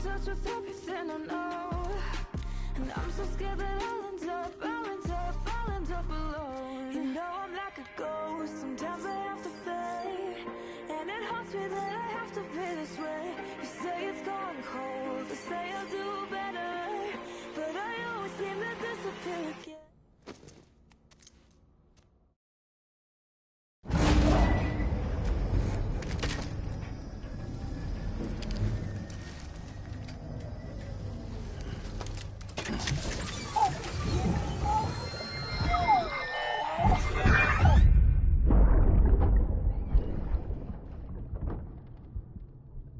touch with everything I know. And I'm so scared that I'll end up alone. You know I'm like a ghost, sometimes I have to fade. And it haunts me that I have to be this way. You say it's gone cold, they say I'll do better, but I always seem to disappear again.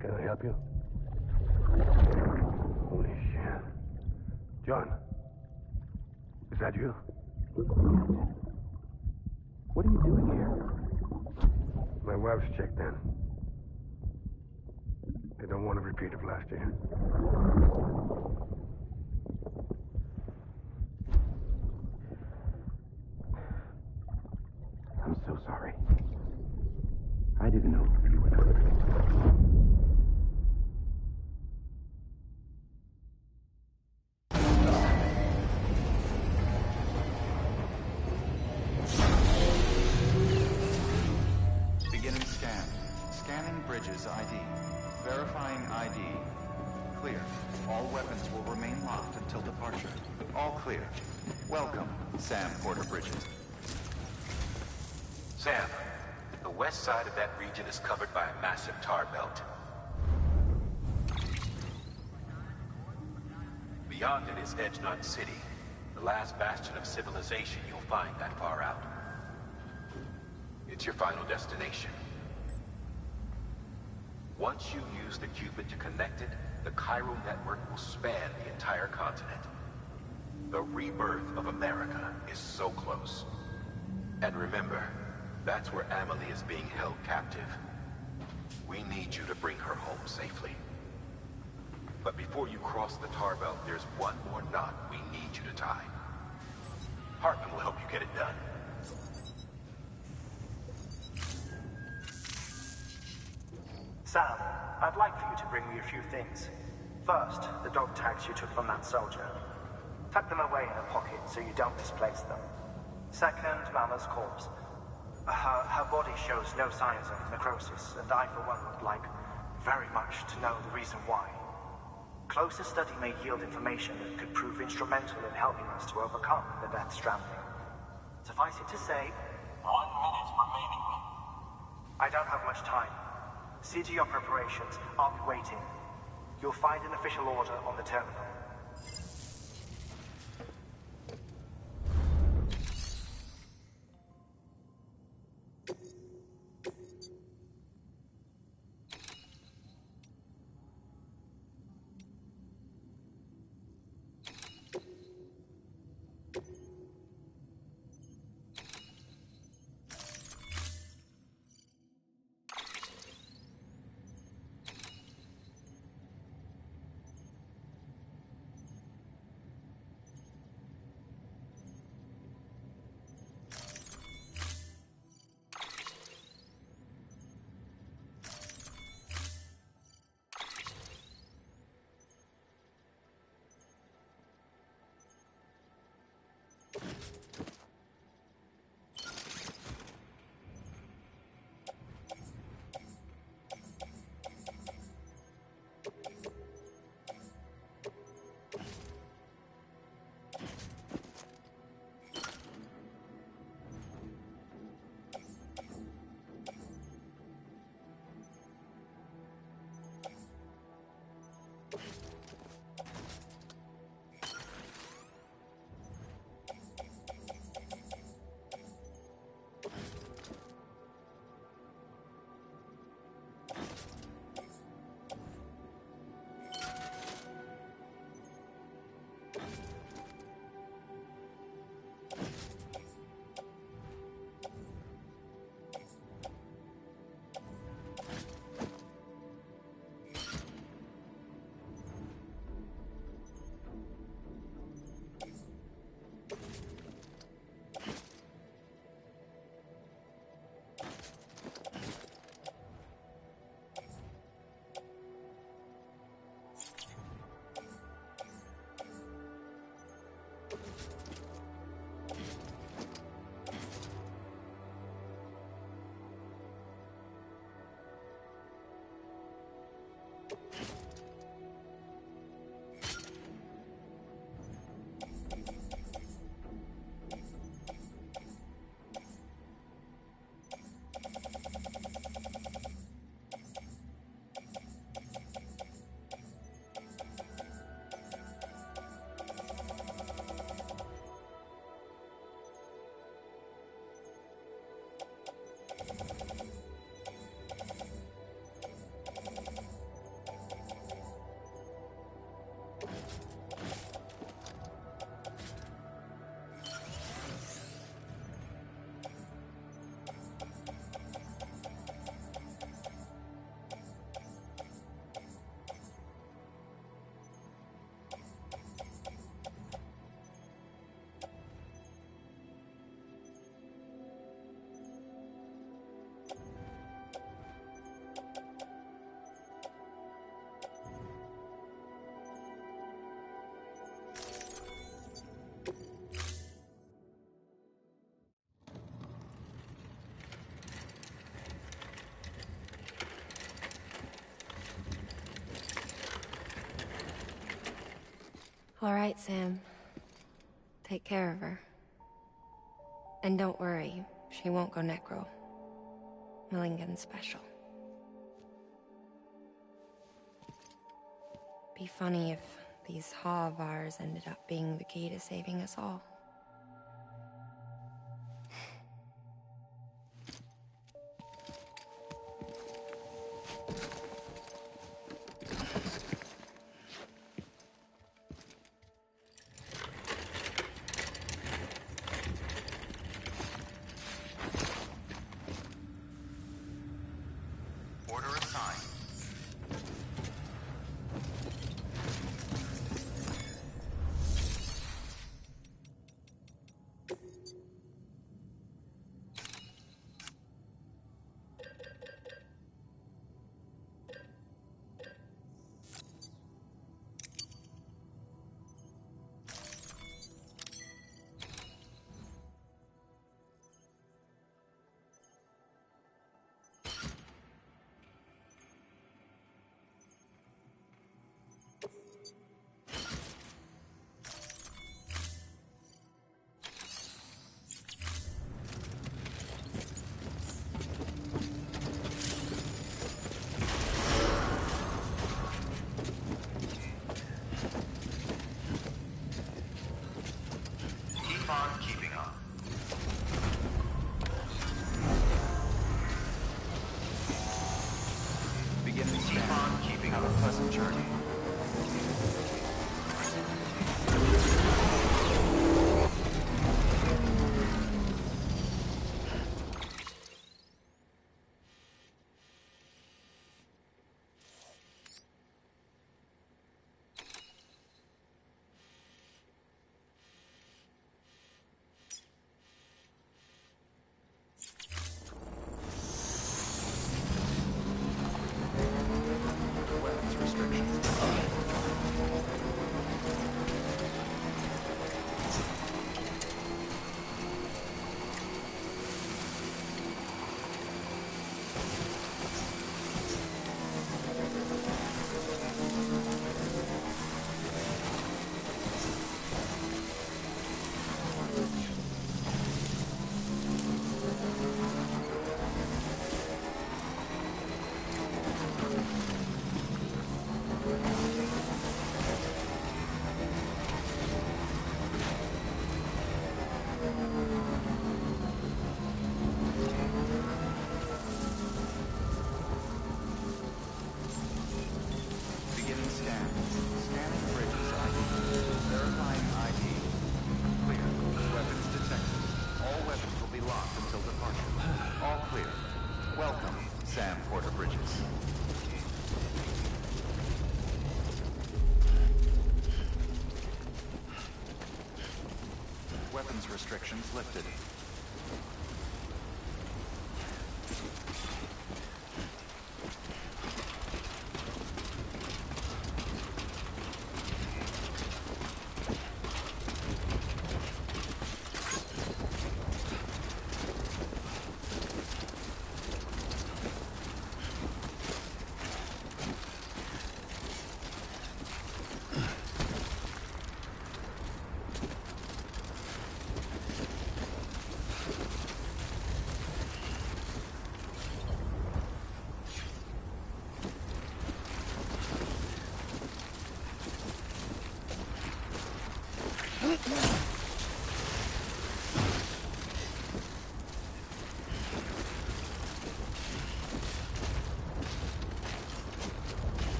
Can I help you? Holy shit. John, is that you? What are you doing here? My wife's checked in. They don't want a repeat of last year. I'm so sorry. I didn't know you were there. Beginning scan. Scanning bridges ID. Verifying ID. Clear. All weapons will remain locked until departure. All clear. Welcome, Sam Porter Bridges. Sam, the west side of that region is covered by a massive tar belt. Beyond it is Edgenut City, the last bastion of civilization you'll find that far out. It's your final destination. Once you use the Cupid to connect it, the Cairo network will span the entire continent. The rebirth of America is so close. And remember, that's where Amelie is being held captive. We need you to bring her home safely. But before you cross the tar belt, there's one more knot we need you to tie. Heartman will help you get it done. Sam, I'd like for you to bring me a few things. First, the dog tags you took from that soldier. Tuck them away in a pocket so you don't misplace them. Second, Mama's corpse. Her body shows no signs of necrosis, and I, for one, would like very much to know the reason why. Closer study may yield information that could prove instrumental in helping us to overcome the Death Stranding. Suffice it to say, 1 minute remaining. I don't have much time. See to your preparations. I'll be waiting. You'll find an official order on the terminal. All right, Sam. Take care of her. And don't worry, she won't go necro. Millingan's special. Be funny if these Ha of ours ended up being the key to saving us all. Order assigned. Keep on keeping on. Begin to keep on keeping on a pleasant journey. Weapons restrictions. Beginning scan. Scanning bridges ID. Verifying ID. Clear. Weapons detected. All weapons will be locked until departure. All clear. Welcome, Sam Porter Bridges. Weapons restrictions lifted.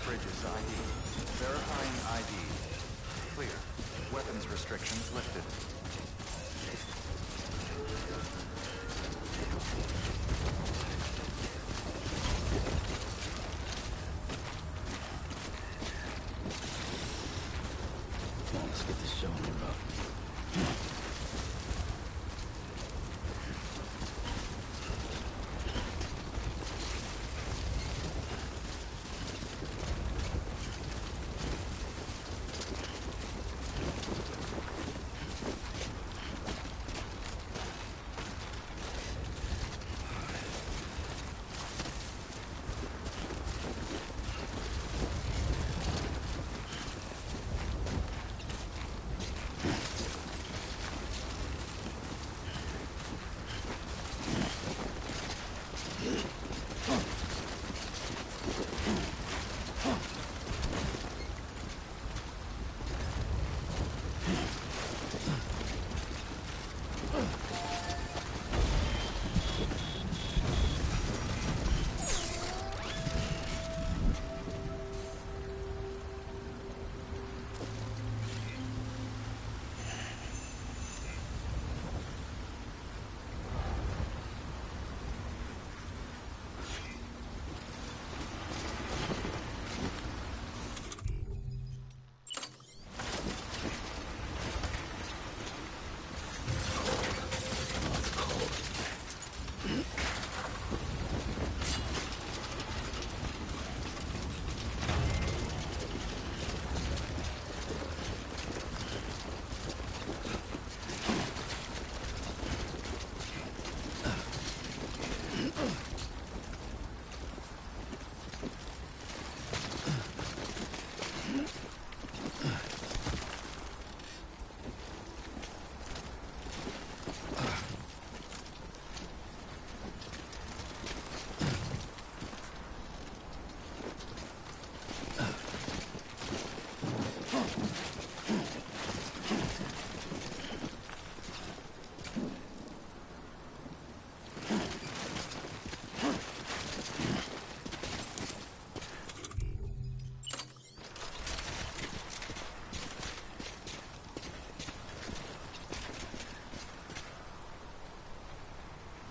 bridges ID. Verifying ID. Clear. Weapons restrictions lifted. Come on, let's get this show on the road.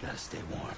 Gotta stay warm.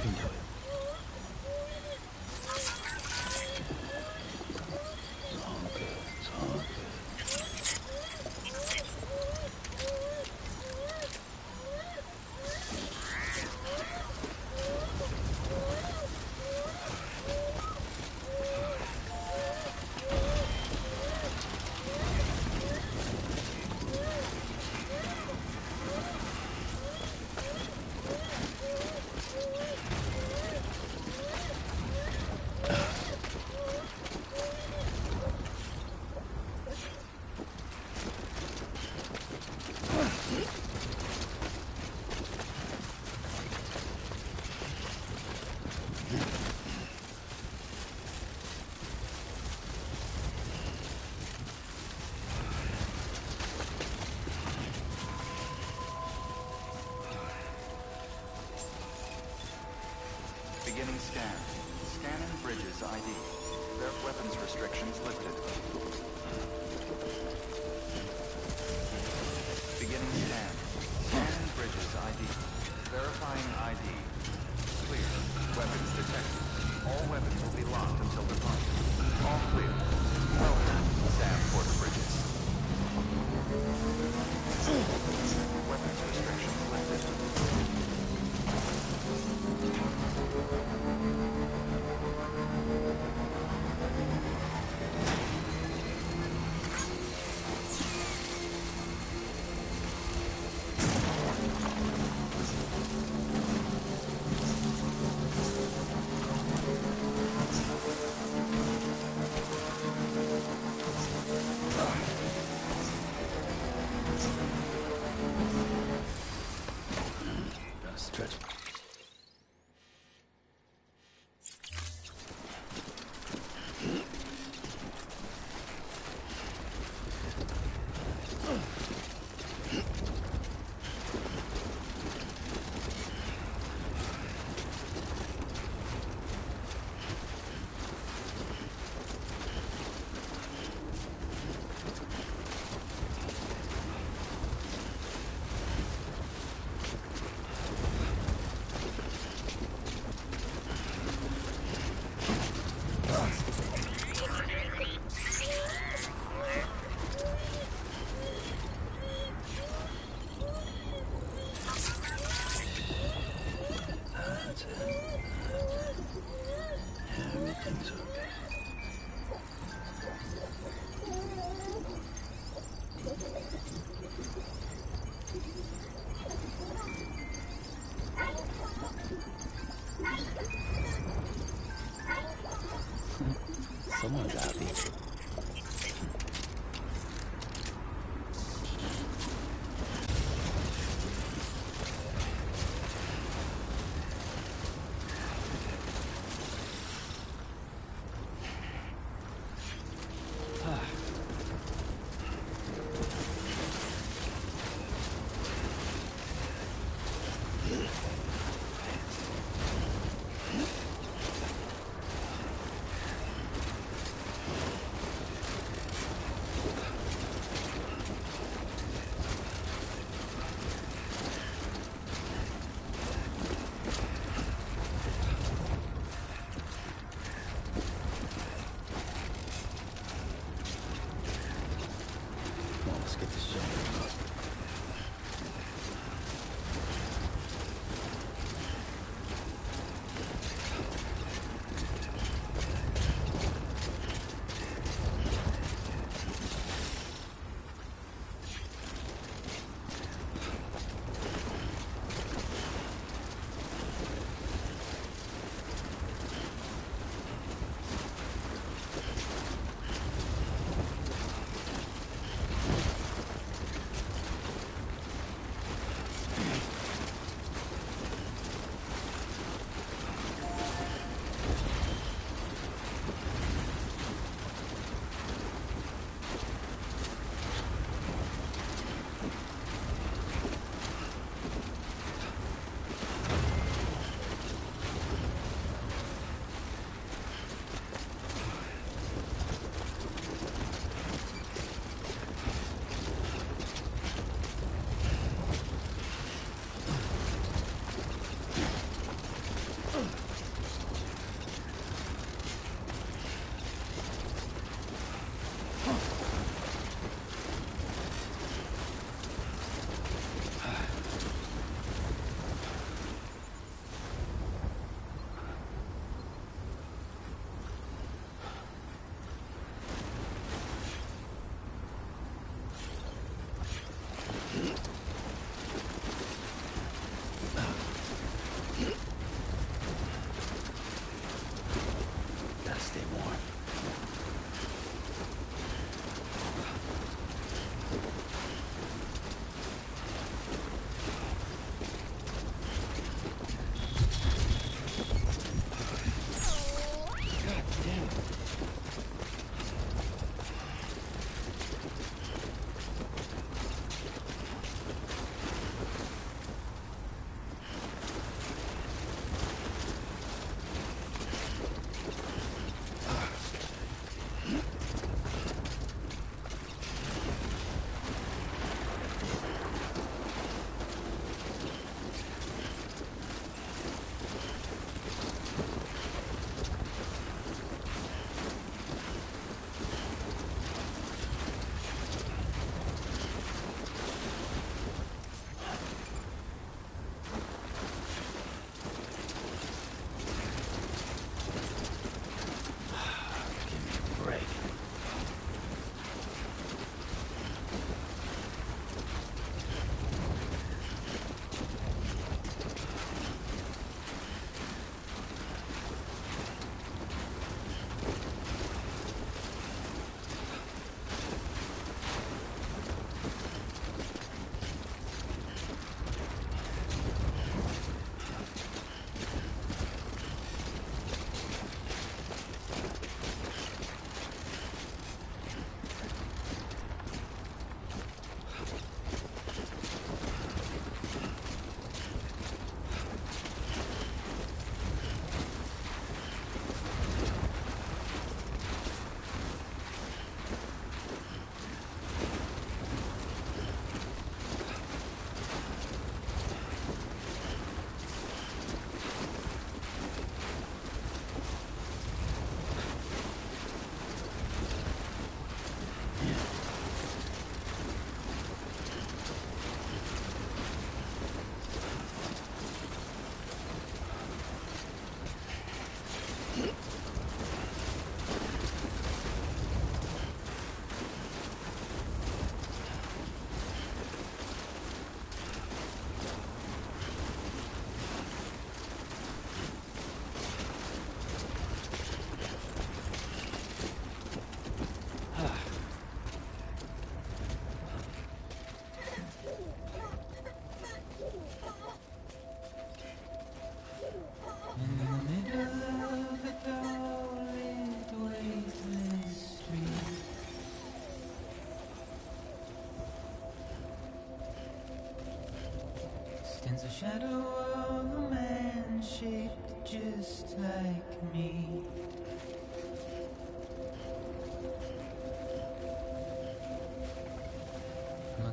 can do it. It's all good. It's all good. Beginning scan. Scanning bridges ID. Their weapons restrictions lifted. Beginning scan. Scanning bridges ID. Verifying ID. Clear. Weapons detected. All weapons will be locked until departure. All clear. Welcome, Sam Porter Bridges. Weapons restrictions lifted. Stretch. That's it. Everything's okay. Someone's happy.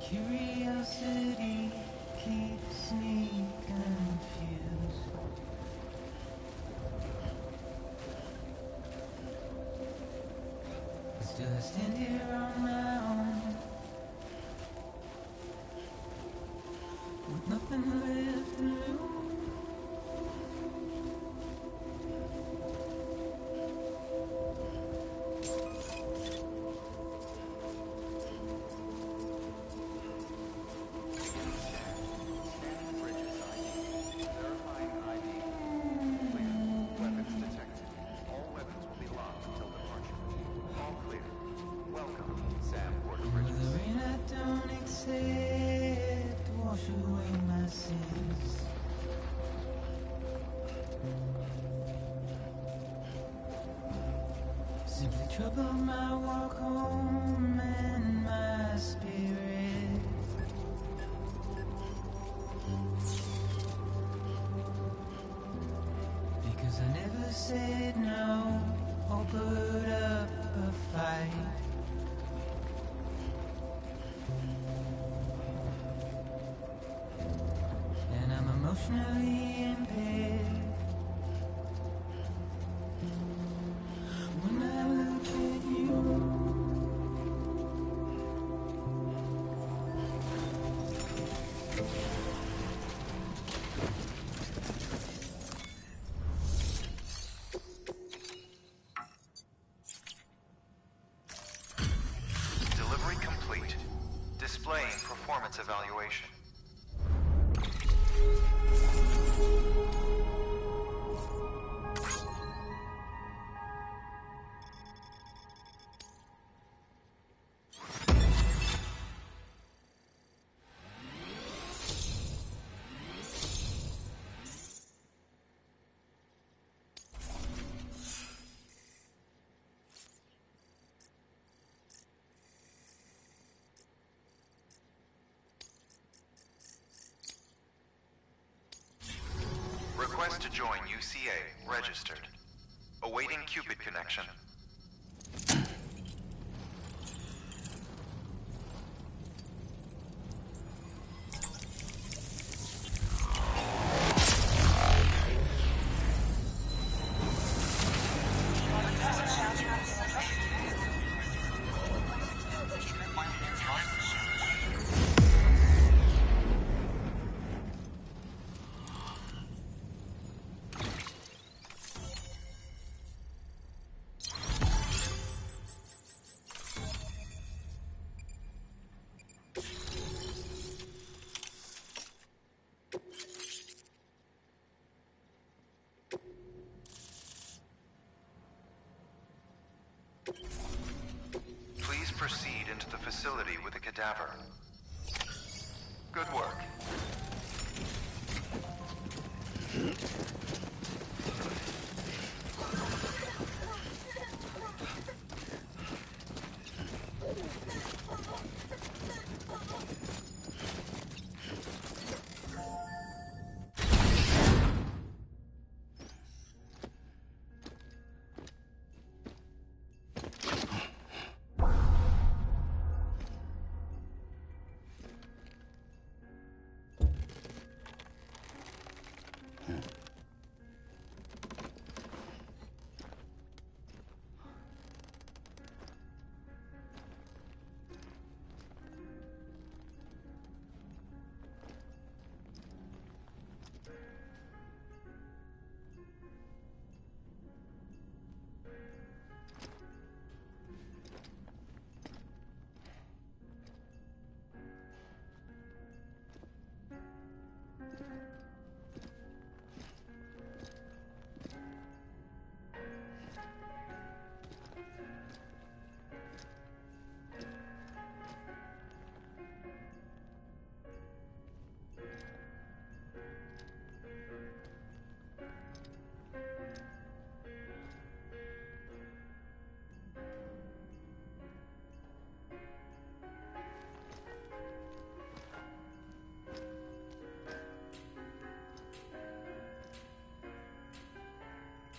Curiosity keeps me confused. Still I stand here on my own, with nothing left to lose. Simply trouble my walk home and my spirit. Because I never said no or put up a fight. And I'm emotionally impaired. When I look at you, Delivery complete. Displaying performance evaluation. Request to join UCA. Registered. Awaiting Cupid connection. Please proceed into the facility with a cadaver. Good work.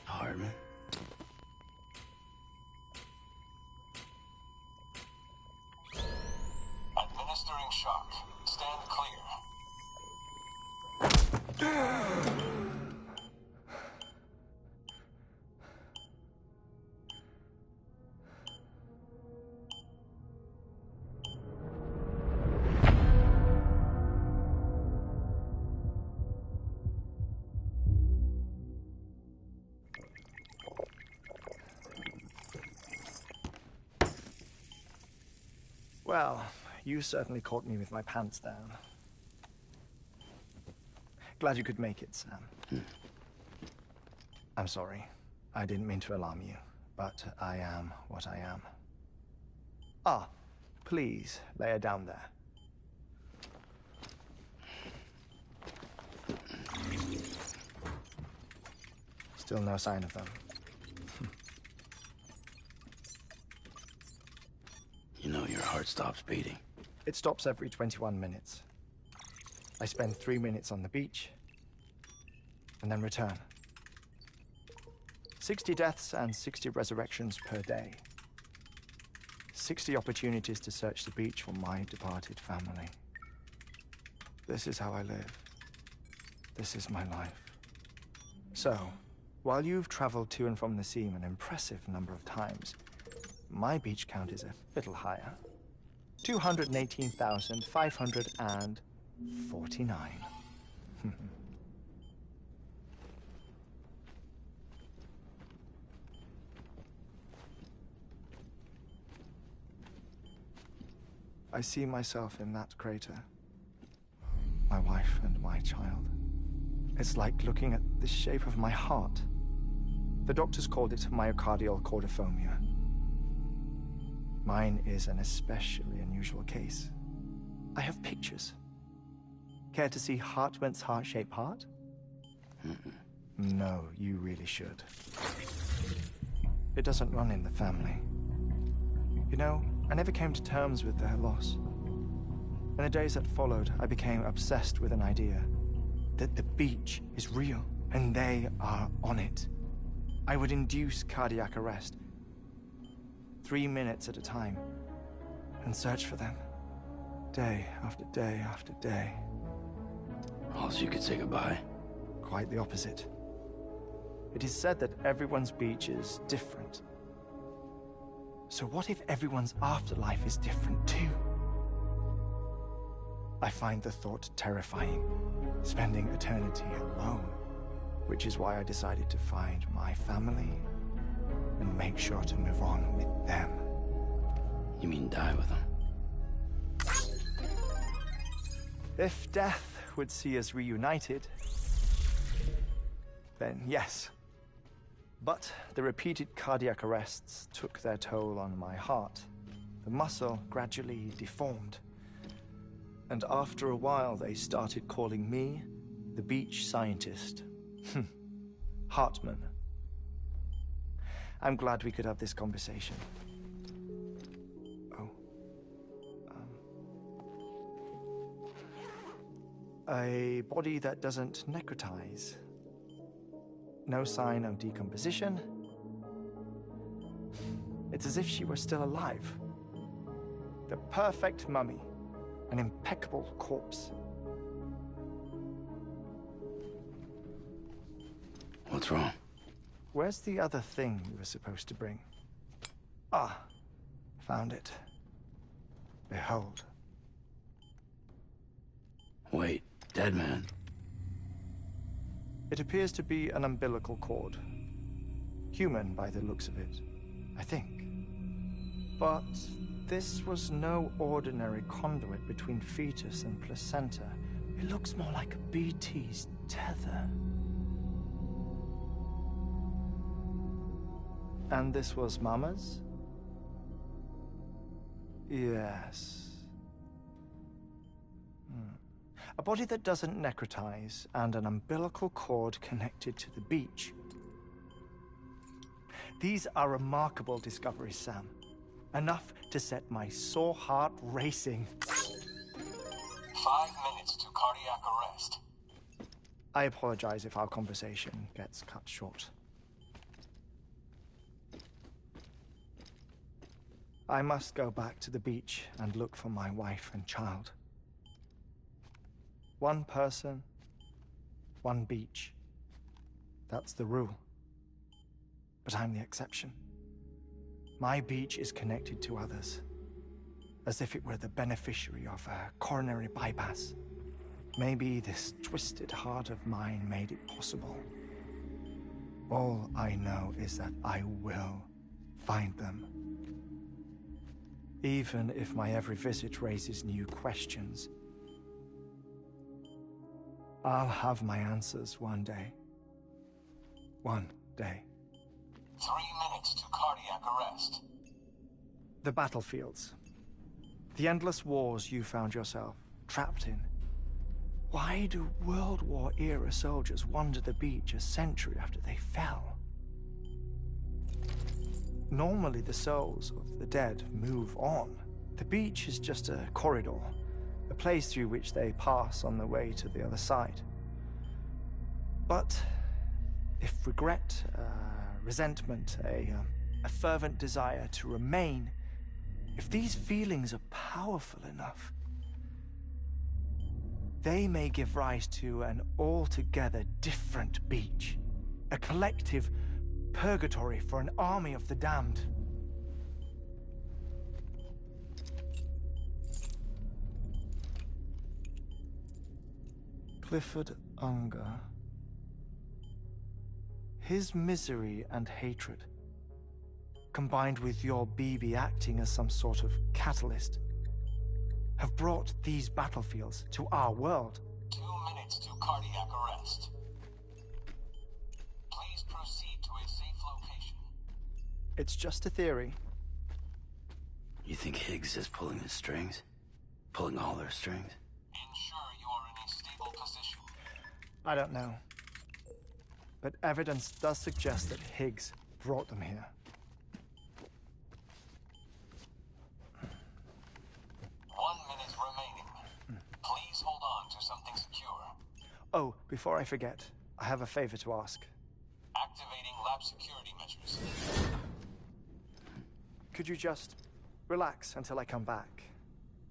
Heartman. Administering shock. Well, you certainly caught me with my pants down. Glad you could make it, Sam. I'm sorry. I didn't mean to alarm you, but I am what I am. Ah, please, lay her down there. Still no sign of them. You know your heart stops beating. It stops every 21 minutes. I spend 3 minutes on the beach, and then return. 60 deaths and 60 resurrections per day. 60 opportunities to search the beach for my departed family. This is how I live. This is my life. So, while you've traveled to and from the sea an impressive number of times, my beach count is a little higher. 218,549. I see myself in that crater. My wife and my child. It's like looking at the shape of my heart. The doctors called it myocardial cordiformia. Mine is an especially unusual case. I have pictures. Care to see Heartman's heart-shaped heart? No, you really should. It doesn't run in the family. You know, I never came to terms with their loss. In the days that followed, I became obsessed with an idea that the beach is real, and they are on it. I would induce cardiac arrest, 3 minutes at a time, and search for them, day after day after day. Also, you could say goodbye. Quite the opposite. It is said that everyone's beach is different. So what if everyone's afterlife is different too? I find the thought terrifying, spending eternity alone, which is why I decided to find my family and make sure to move on with them. You mean die with them? If death would see us reunited, then yes. But the repeated cardiac arrests took their toll on my heart. The muscle gradually deformed. And after a while, they started calling me the beach scientist. Heartman. I'm glad we could have this conversation. Oh. A body that doesn't necrotize. No sign of decomposition. It's as if she were still alive. The perfect mummy. An impeccable corpse. What's wrong? Where's the other thing you were supposed to bring? Ah, found it. Behold. Wait, dead man. It appears to be an umbilical cord. Human by the looks of it, I think. But this was no ordinary conduit between fetus and placenta. It looks more like a BT's tether. And this was Mama's? Yes. A body that doesn't necrotize, and an umbilical cord connected to the beach. These are remarkable discoveries, Sam. Enough to set my sore heart racing. 5 minutes to cardiac arrest. I apologize if our conversation gets cut short. I must go back to the beach and look for my wife and child. One person, one beach. That's the rule. But I'm the exception. My beach is connected to others, as if it were the beneficiary of a coronary bypass. Maybe this twisted heart of mine made it possible. All I know is that I will find them. even if my every visit raises new questions. I'll have my answers one day. One day. 3 minutes to cardiac arrest. The battlefields. The endless wars you found yourself trapped in. Why do World War-era soldiers wander the beach a century after they fell? Normally, the souls of the dead move on. The beach is just a corridor, a place through which they pass on the way to the other side. But if regret, resentment, a fervent desire to remain, if these feelings are powerful enough, they may give rise to an altogether different beach, a collective purgatory for an army of the damned. Clifford Unger. His misery and hatred, combined with your BB acting as some sort of catalyst, have brought these battlefields to our world. 2 minutes to cardiac arrest. Please proceed to a safe location. It's just a theory. You think Higgs is pulling the strings? Pulling all their strings? Ensure you are in a stable position. I don't know. But evidence does suggest that Higgs brought them here. 1 minute remaining. Please hold on to something secure. Oh, before I forget, I have a favor to ask. Activating lab security measures. Could you just relax until I come back?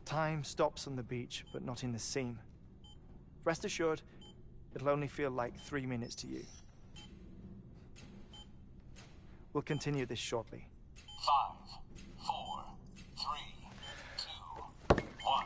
Time stops on the beach, but not in the scene. Rest assured, it'll only feel like 3 minutes to you. We'll continue this shortly. 5, 4, 3, 2, 1.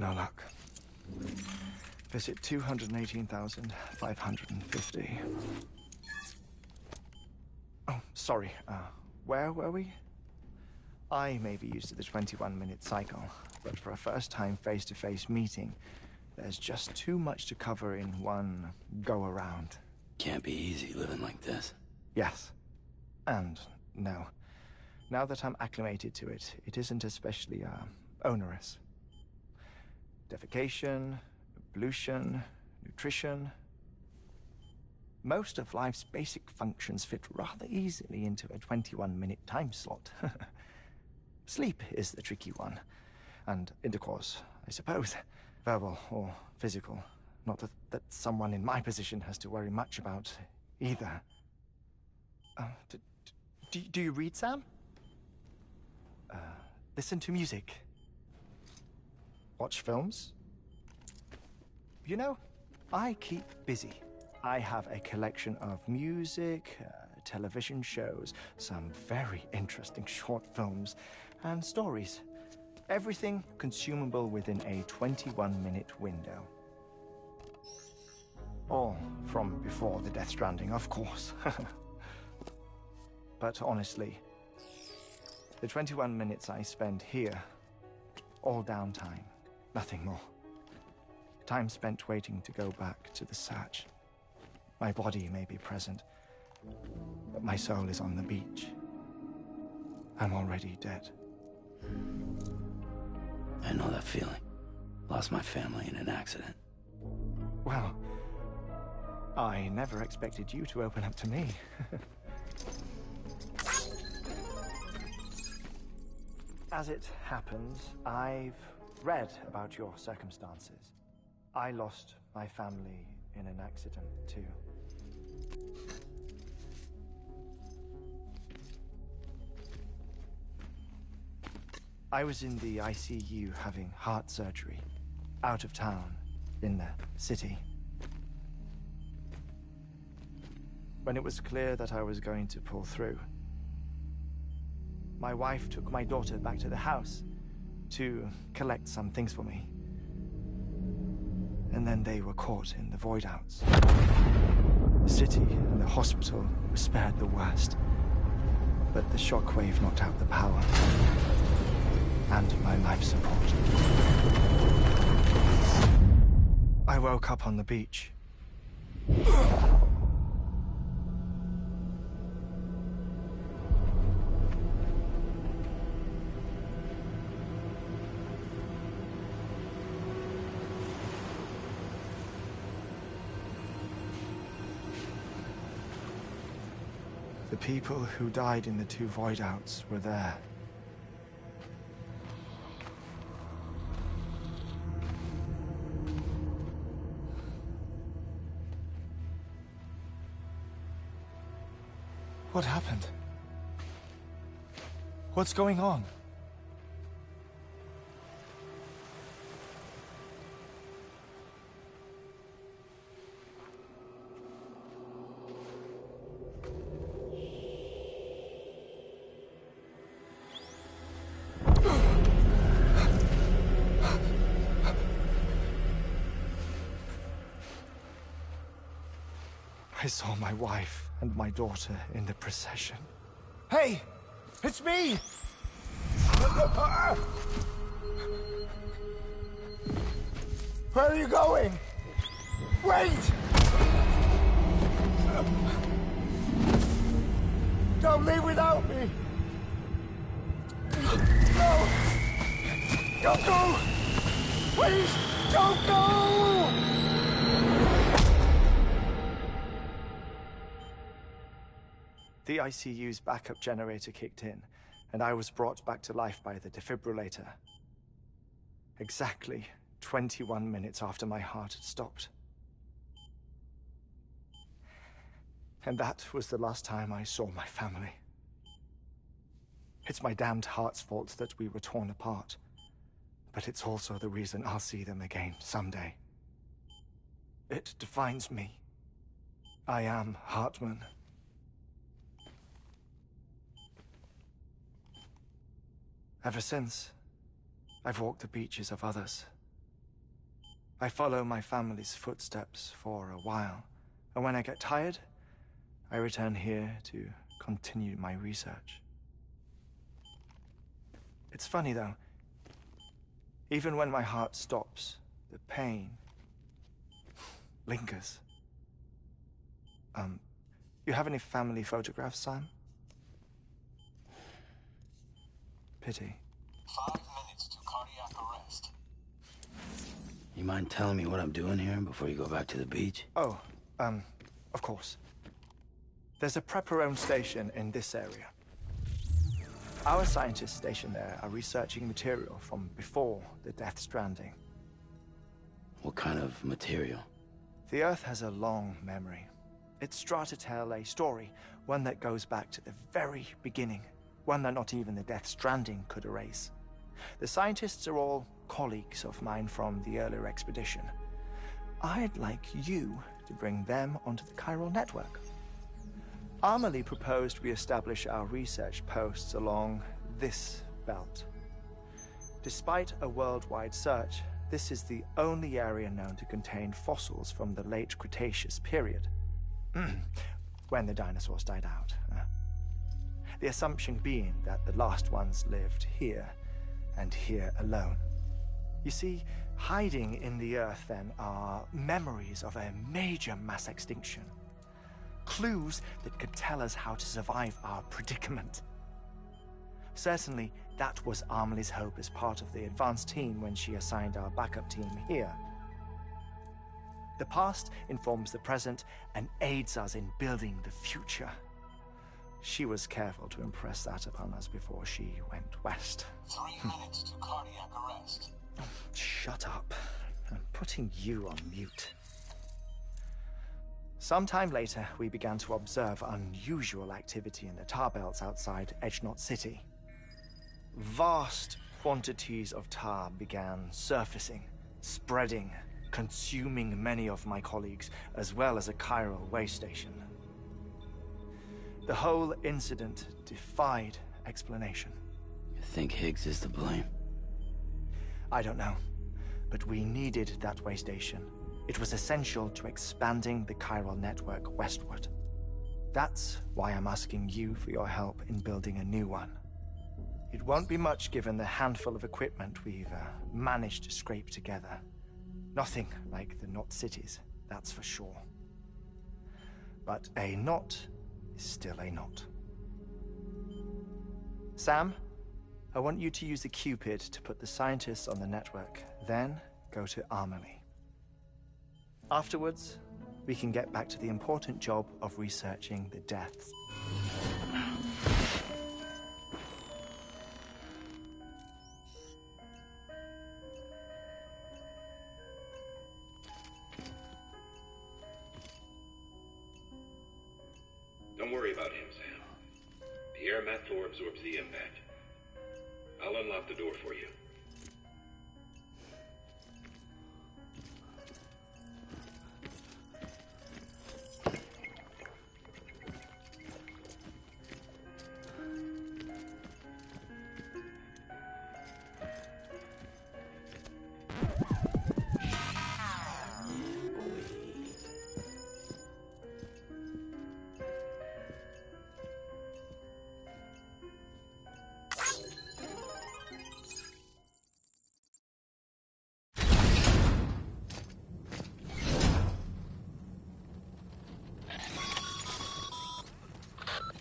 No luck. Visit 218,550. Oh, sorry. Where were we? I may be used to the 21-minute cycle, but for a first-time face-to-face meeting, there's just too much to cover in one go-around. Can't be easy living like this. Yes. And no. Now that I'm acclimated to it, it isn't especially, onerous. Defecation, pollution, nutrition. Most of life's basic functions fit rather easily into a 21-minute time slot. Sleep is the tricky one. And intercourse, I suppose. Verbal or physical. Not that someone in my position has to worry much about either. Do you read, Sam? Listen to music. Watch films. You know, I keep busy. I have a collection of music, television shows, some very interesting short films, and stories. Everything consumable within a 21-minute window. All from before the Death Stranding, of course. But honestly, the 21 minutes I spend here, all downtime, nothing more. Time spent waiting to go back to the search. My body may be present, but my soul is on the beach. I'm already dead. I know that feeling. Lost my family in an accident. Well, I never expected you to open up to me. As it happens, I've read about your circumstances. I lost my family in an accident, too. I was in the ICU having heart surgery, out of town, in the city. When it was clear that I was going to pull through, my wife took my daughter back to the house to collect some things for me. And then they were caught in the void-outs. The city and the hospital were spared the worst, but the shockwave knocked out the power and my life support. I woke up on the beach. The people who died in the two void-outs were there. What happened? What's going on? I saw my wife and my daughter in the procession. Hey! It's me! Where are you going? Wait! Don't leave without me! No! Don't go! Please, don't go! The ICU's backup generator kicked in, and I was brought back to life by the defibrillator. Exactly 21 minutes after my heart had stopped. And that was the last time I saw my family. It's my damned heart's fault that we were torn apart, but it's also the reason I'll see them again someday. It defines me. I am Heartman. Ever since, I've walked the beaches of others, I follow my family's footsteps for a while, and when I get tired, I return here to continue my research. It's funny, though. Even when my heart stops, the pain lingers. You have any family photographs, Sam? Pity. 5 minutes to cardiac arrest. You mind telling me what I'm doing here before you go back to the beach? Oh, of course. There's a Prepperone station in this area. Our scientists stationed there are researching material from before the Death Stranding. What kind of material? The Earth has a long memory. It's trying to tell a story, one that goes back to the very beginning, one that not even the Death Stranding could erase. The scientists are all colleagues of mine from the earlier expedition. I'd like you to bring them onto the chiral network. Amelie proposed we establish our research posts along this belt. Despite a worldwide search, this is the only area known to contain fossils from the late Cretaceous period. When the dinosaurs died out. The assumption being that the last ones lived here, and here alone. You see, hiding in the Earth, then, are memories of a major mass extinction. Clues that could tell us how to survive our predicament. Certainly, that was Amelie's hope as part of the advanced team when she assigned our backup team here. The past informs the present and aids us in building the future. She was careful to impress that upon us before she went west. 3 minutes to cardiac arrest. Oh, shut up. I'm putting you on mute. Sometime later, we began to observe unusual activity in the tar belts outside Edgenot City. Vast quantities of tar began surfacing, spreading, consuming many of my colleagues, as well as a chiral way station. The whole incident defied explanation. You think Higgs is to blame? I don't know, but we needed that way station. It was essential to expanding the chiral network westward. That's why I'm asking you for your help in building a new one. It won't be much given the handful of equipment we've managed to scrape together. Nothing like the knot cities, that's for sure. But a knot is still a knot. Sam, I want you to use the Cupid to put the scientists on the network, then go to Amelie. Afterwards, we can get back to the important job of researching the deaths. Don't worry about him, Sam. The air mat floor absorbs the impact. I'll unlock the door for you.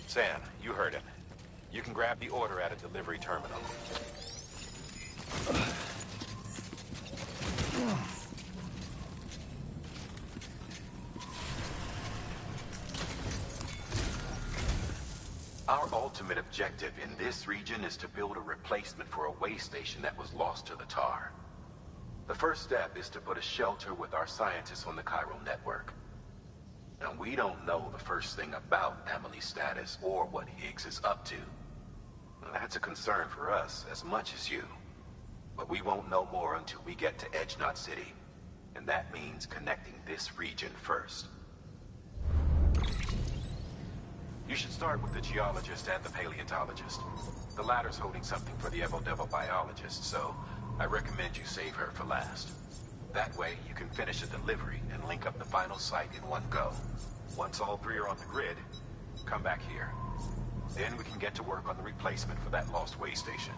Sam, you heard him. You can grab the order at a delivery terminal. Our ultimate objective in this region is to build a replacement for a way station that was lost to the tar. The first step is to put a shelter with our scientists on the chiral network. Now, we don't know the first thing about Amelie's status or what Higgs is up to. Well, that's a concern for us as much as you. But we won't know more until we get to Edgenot City. And that means connecting this region first. You should start with the geologist and the paleontologist. The latter's holding something for the evo-devo biologist, so I recommend you save her for last. That way, you can finish a delivery and link up the final site in one go. Once all three are on the grid, come back here. Then we can get to work on the replacement for that lost way station.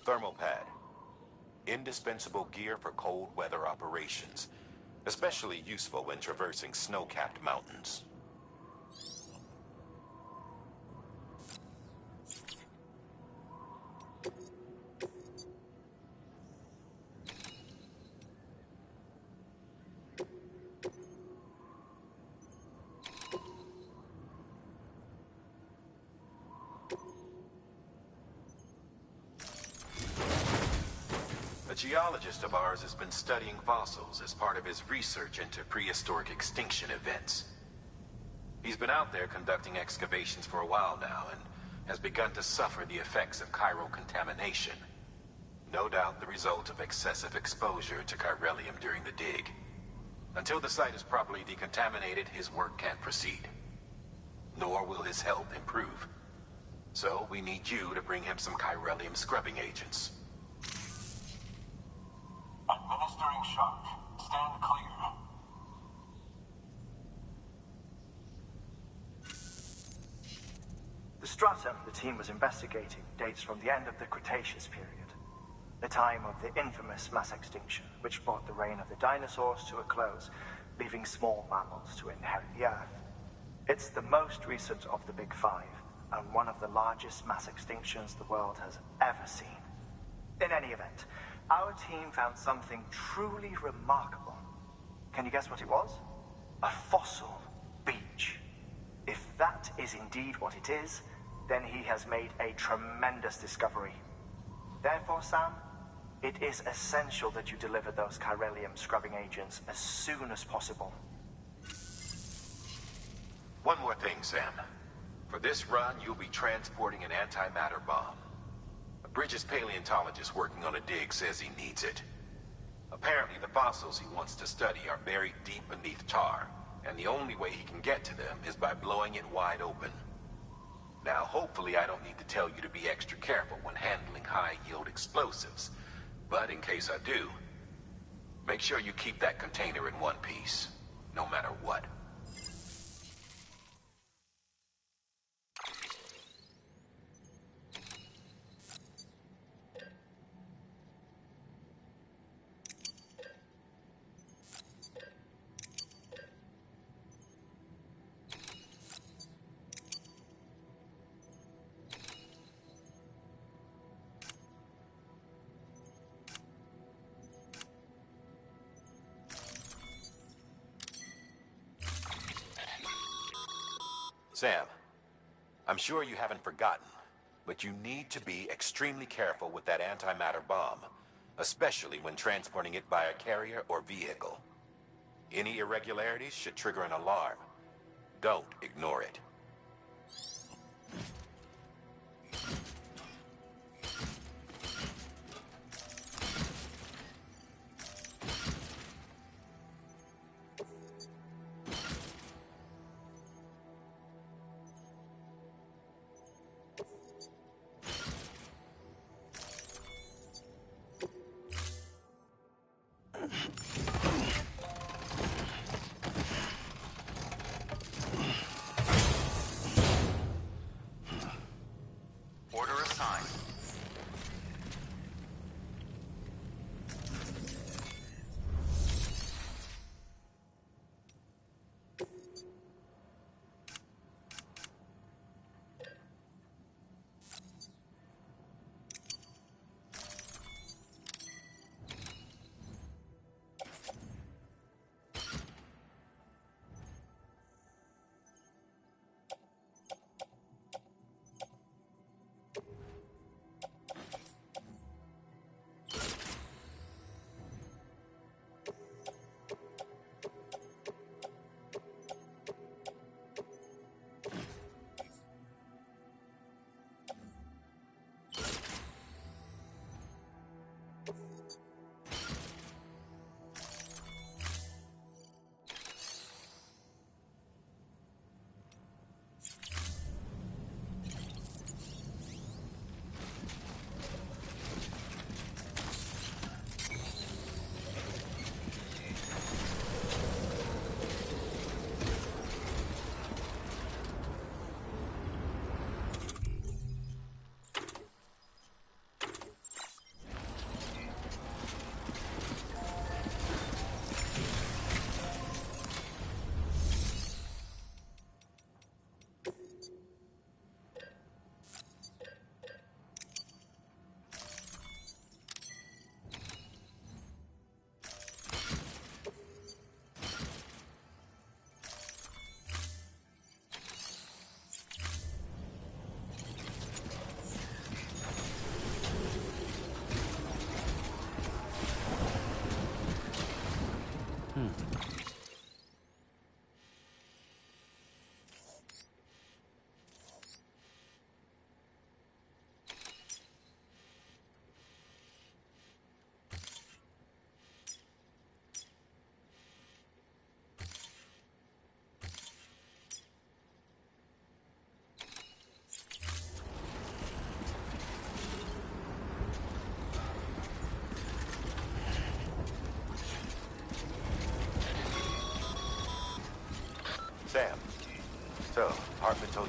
Thermal pad. Indispensable gear for cold weather operations. Especially useful when traversing snow-capped mountains. A geologist of ours has been studying fossils as part of his research into prehistoric extinction events. He's been out there conducting excavations for a while now and has begun to suffer the effects of chiral contamination. No doubt the result of excessive exposure to chiralium during the dig. Until the site is properly decontaminated, his work can't proceed. Nor will his health improve. So we need you to bring him some chiralium scrubbing agents. Administering shock. Stand clear. The stratum the team was investigating dates from the end of the Cretaceous period, the time of the infamous mass extinction, which brought the reign of the dinosaurs to a close, leaving small mammals to inherit the Earth. It's the most recent of the Big Five, and one of the largest mass extinctions the world has ever seen. In any event, our team found something truly remarkable. Can you guess what it was? A fossil beach. If that is indeed what it is, then he has made a tremendous discovery. Therefore, Sam, it is essential that you deliver those chiralium scrubbing agents as soon as possible. One more thing, Sam. For this run, you'll be transporting an antimatter bomb. A Bridges paleontologist working on a dig says he needs it. Apparently, the fossils he wants to study are buried deep beneath tar, and the only way he can get to them is by blowing it wide open. Now, hopefully I don't need to tell you to be extra careful when handling high-yield explosives, but in case I do, make sure you keep that container in one piece, no matter what. Sam, I'm sure you haven't forgotten, but you need to be extremely careful with that antimatter bomb, especially when transporting it by a carrier or vehicle. Any irregularities should trigger an alarm. Don't ignore it. Order assigned.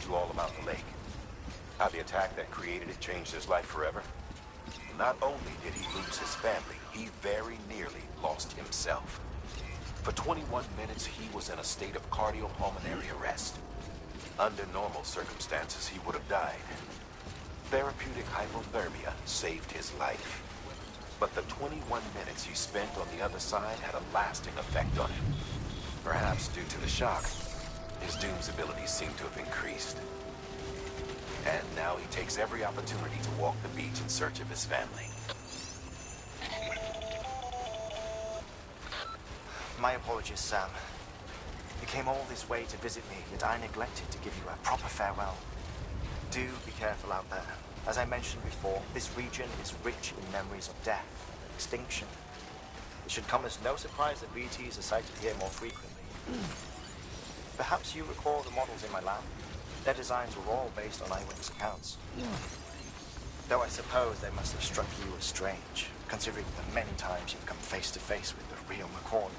you all about the lake. How the attack that created it changed his life forever. Not only did he lose his family, he very nearly lost himself. For 21 minutes, he was in a state of cardiopulmonary arrest. Under normal circumstances, he would have died. Therapeutic hypothermia saved his life. But the 21 minutes he spent on the other side had a lasting effect on him. Perhaps due to the shock, his Doom's abilities seem to have increased. And now he takes every opportunity to walk the beach in search of his family. My apologies, Sam. You came all this way to visit me, yet I neglected to give you a proper farewell. Do be careful out there. As I mentioned before, this region is rich in memories of death and extinction. It should come as no surprise that BTs are sighted here more frequently. Perhaps you recall the models in my lab? Their designs were all based on eyewitness accounts. Though I suppose they must have struck you as strange, considering the many times you've come face to face with the real McCoy.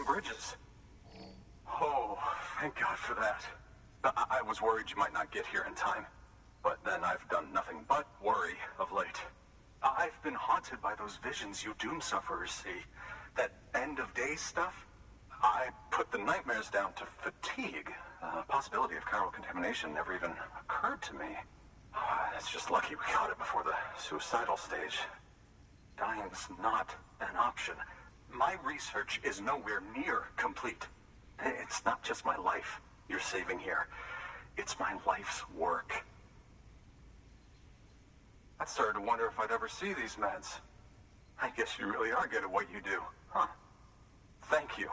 Bridges. Oh, thank God for that. I was worried you might not get here in time. But then I've done nothing but worry of late. I've been haunted by those visions you doom sufferers see. That end-of-days stuff. I put the nightmares down to fatigue. Possibility of chiral contamination never even occurred to me. It's just lucky we got it before the suicidal stage. Dying's not an option. My research is nowhere near complete. It's not just my life you're saving here. It's my life's work. I started to wonder if I'd ever see these meds. I guess you really are good at what you do, huh? Thank you.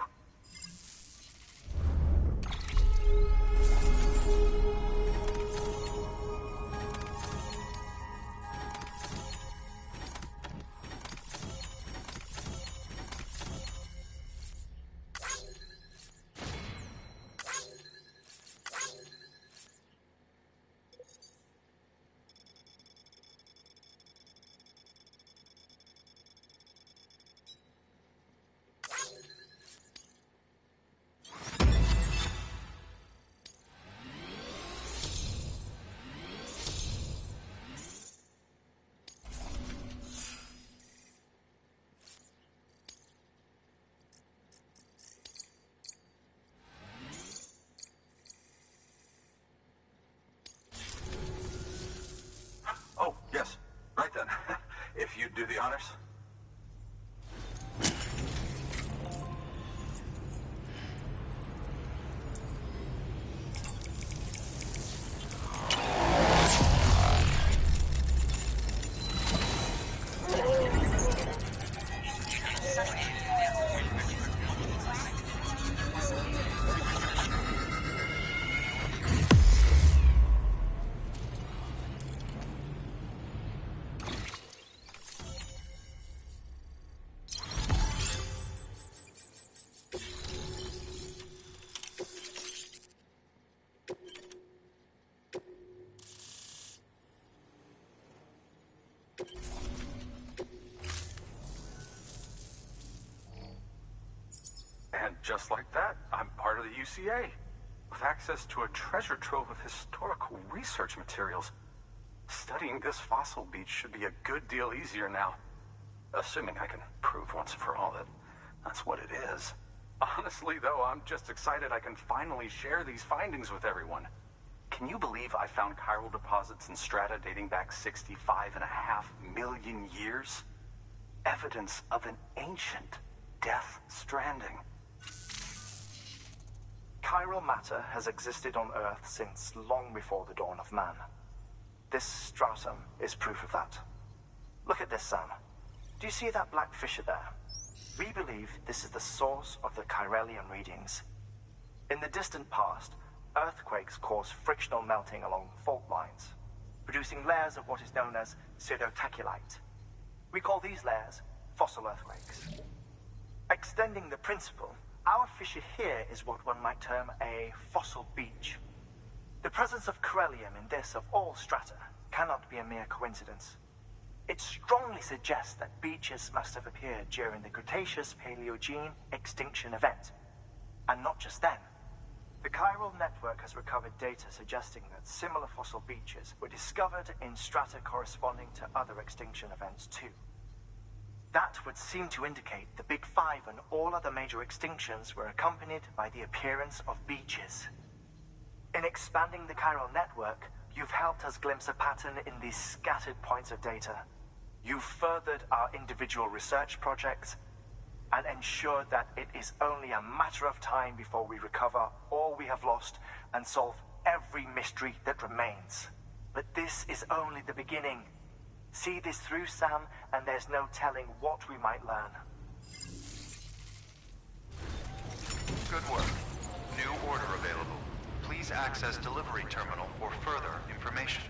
Oh, yes. Right then. If you'd do the honors. And just like that, I'm part of the UCA, with access to a treasure trove of historical research materials. Studying this fossil beach should be a good deal easier now, assuming I can prove once and for all that that's what it is. Honestly, though, I'm just excited I can finally share these findings with everyone. Can you believe I found chiral deposits in strata dating back 65.5 million years? Evidence of an ancient death stranding. Chiral matter has existed on Earth since long before the dawn of man. This stratum is proof of that. Look at this, Sam. Do you see that black fissure there? We believe this is the source of the Chiralian readings. In the distant past, earthquakes caused frictional melting along fault lines, producing layers of what is known as pseudotachylite. We call these layers fossil earthquakes. Extending the principle, our fissure here is what one might term a fossil beach. The presence of corellium in this of all strata cannot be a mere coincidence. It strongly suggests that beaches must have appeared during the Cretaceous-Paleogene extinction event. And not just then. The chiral network has recovered data suggesting that similar fossil beaches were discovered in strata corresponding to other extinction events too. That would seem to indicate the Big Five and all other major extinctions were accompanied by the appearance of beaches. In expanding the chiral network, you've helped us glimpse a pattern in these scattered points of data. You've furthered our individual research projects and ensured that it is only a matter of time before we recover all we have lost and solve every mystery that remains. But this is only the beginning. See this through, Sam, and there's no telling what we might learn. Good work. New order available. Please access delivery terminal for further information.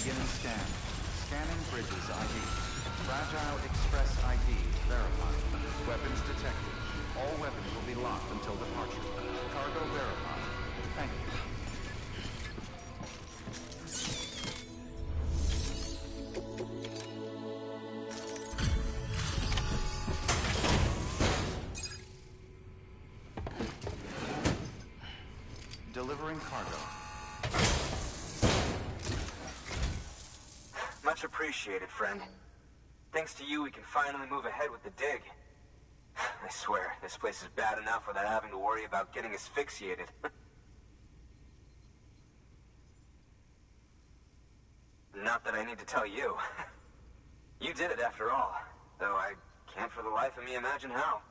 Beginning scan. Scanning bridges ID. Fragile Express ID verified. Weapons detected. All weapons will be locked until departure. Cargo verified. Thank you. Delivering cargo. Much appreciated, friend. Thanks to you, we can finally move ahead with the dig. I swear, this place is bad enough without having to worry about getting asphyxiated. Not that I need to tell you. You did it after all, though I can't for the life of me imagine how.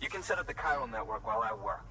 You can set up the chiral network while I work.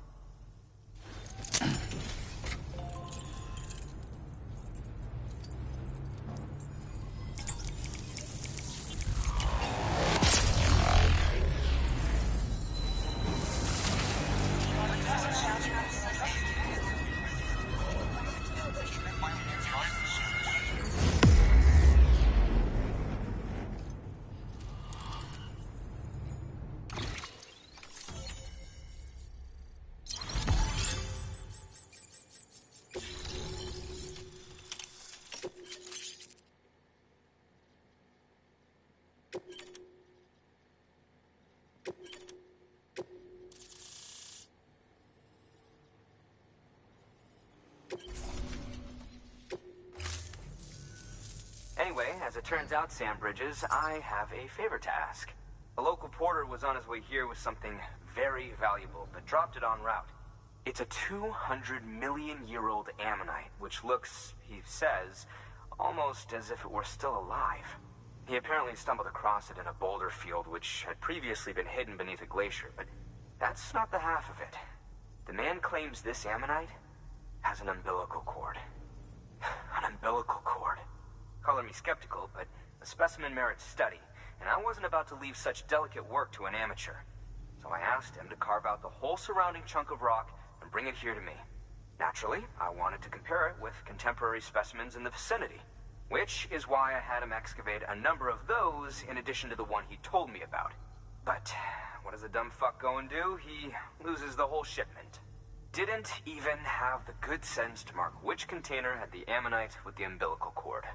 Anyway, as it turns out, Sam Bridges, I have a favor to ask. A local porter was on his way here with something very valuable, but dropped it en route. It's a 200-million-year-old ammonite, which looks, he says, almost as if it were still alive. He apparently stumbled across it in a boulder field, which had previously been hidden beneath a glacier, but that's not the half of it. The man claims this ammonite has an umbilical cord. An umbilical cord. Color me skeptical, but the specimen merits study, and I wasn't about to leave such delicate work to an amateur. So I asked him to carve out the whole surrounding chunk of rock and bring it here to me. Naturally, I wanted to compare it with contemporary specimens in the vicinity, which is why I had him excavate a number of those in addition to the one he told me about. But what does the dumb fuck go and do? He loses the whole shipment. Didn't even have the good sense to mark which container had the ammonite with the umbilical cord.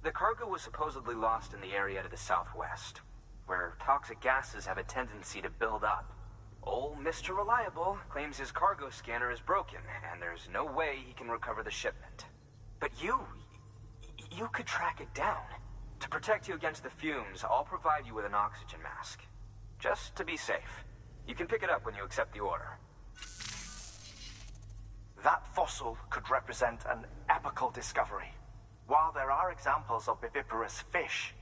The cargo was supposedly lost in the area to the southwest, where toxic gases have a tendency to build up. Old Mr. Reliable claims his cargo scanner is broken, and there's no way he can recover the shipment. But you could track it down. To protect you against the fumes, I'll provide you with an oxygen mask. Just to be safe. You can pick it up when you accept the order. That fossil could represent an epical discovery. While there are examples of viviparous fish,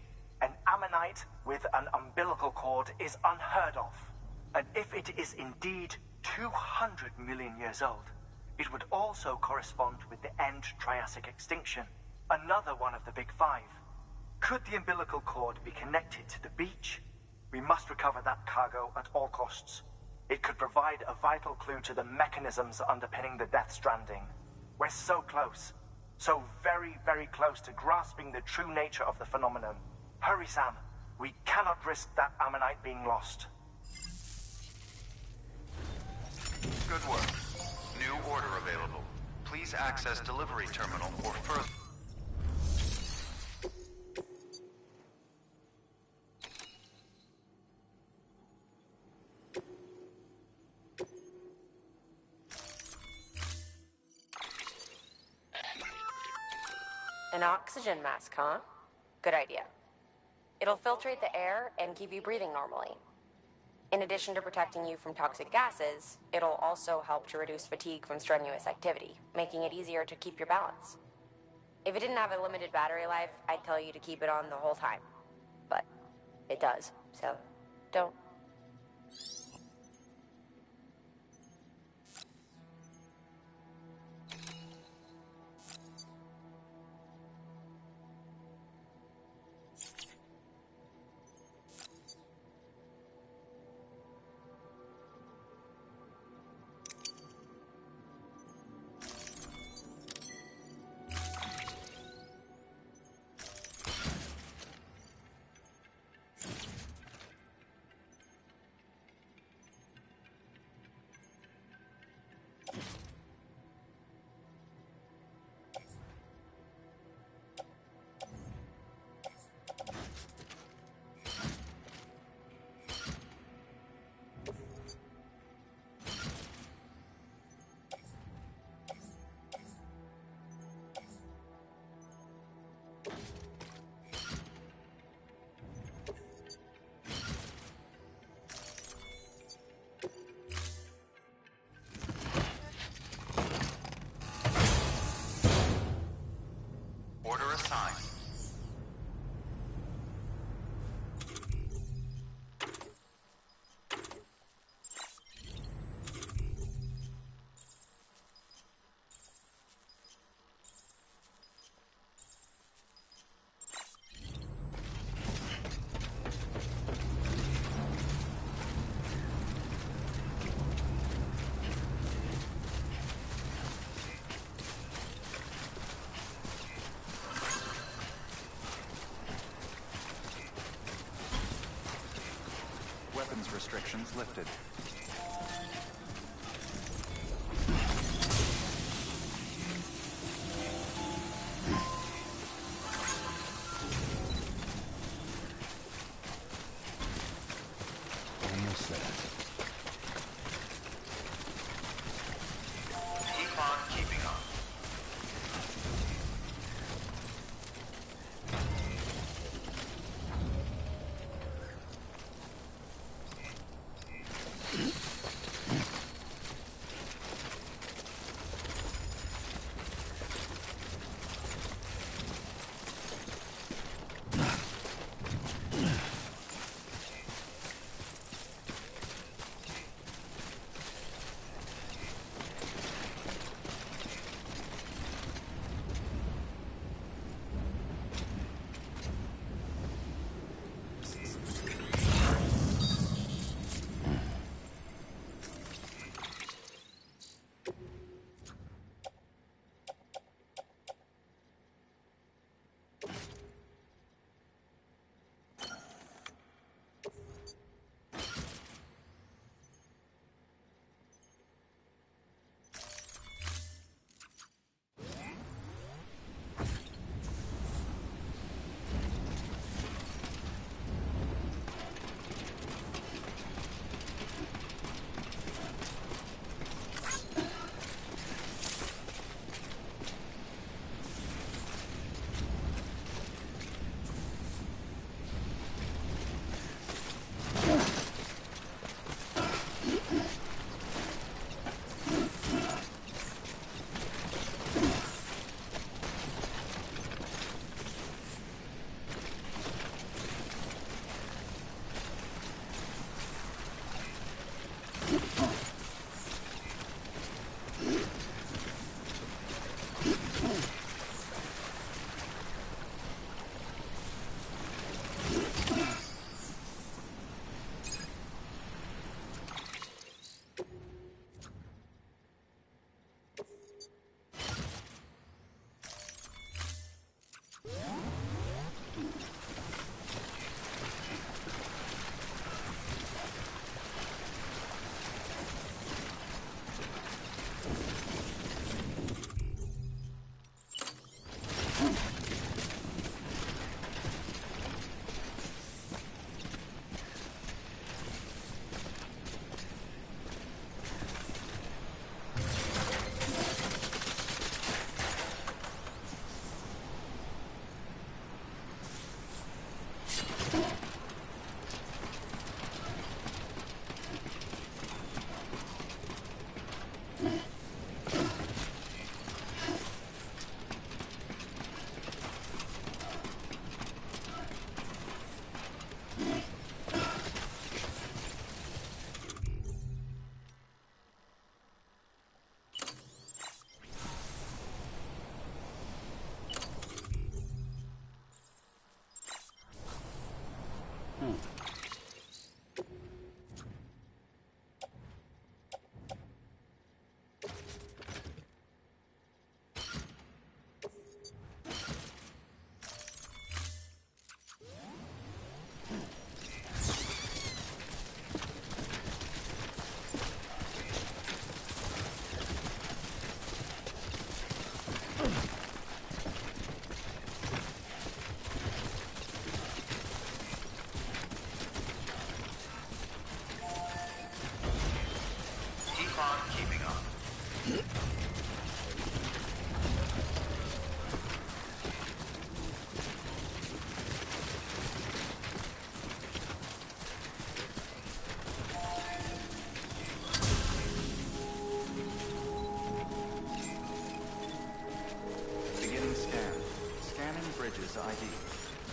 an ammonite with an umbilical cord is unheard of. And if it is indeed 200 million years old, it would also correspond with the end Triassic extinction, another one of the big five. Could the umbilical cord be connected to the beach? We must recover that cargo at all costs. It could provide a vital clue to the mechanisms underpinning the Death Stranding. We're so close. So very, very close to grasping the true nature of the phenomenon. Hurry, Sam. We cannot risk that ammonite being lost. Good work. New order available. Please access delivery terminal or further. An oxygen mask, huh? Good idea. It'll filtrate the air and keep you breathing normally. In addition to protecting you from toxic gases, it'll also help to reduce fatigue from strenuous activity, making it easier to keep your balance. If it didn't have a limited battery life, I'd tell you to keep it on the whole time. But it does, so don't. Order assigned. Weapons restrictions lifted. Almost there. Keep on keeping on.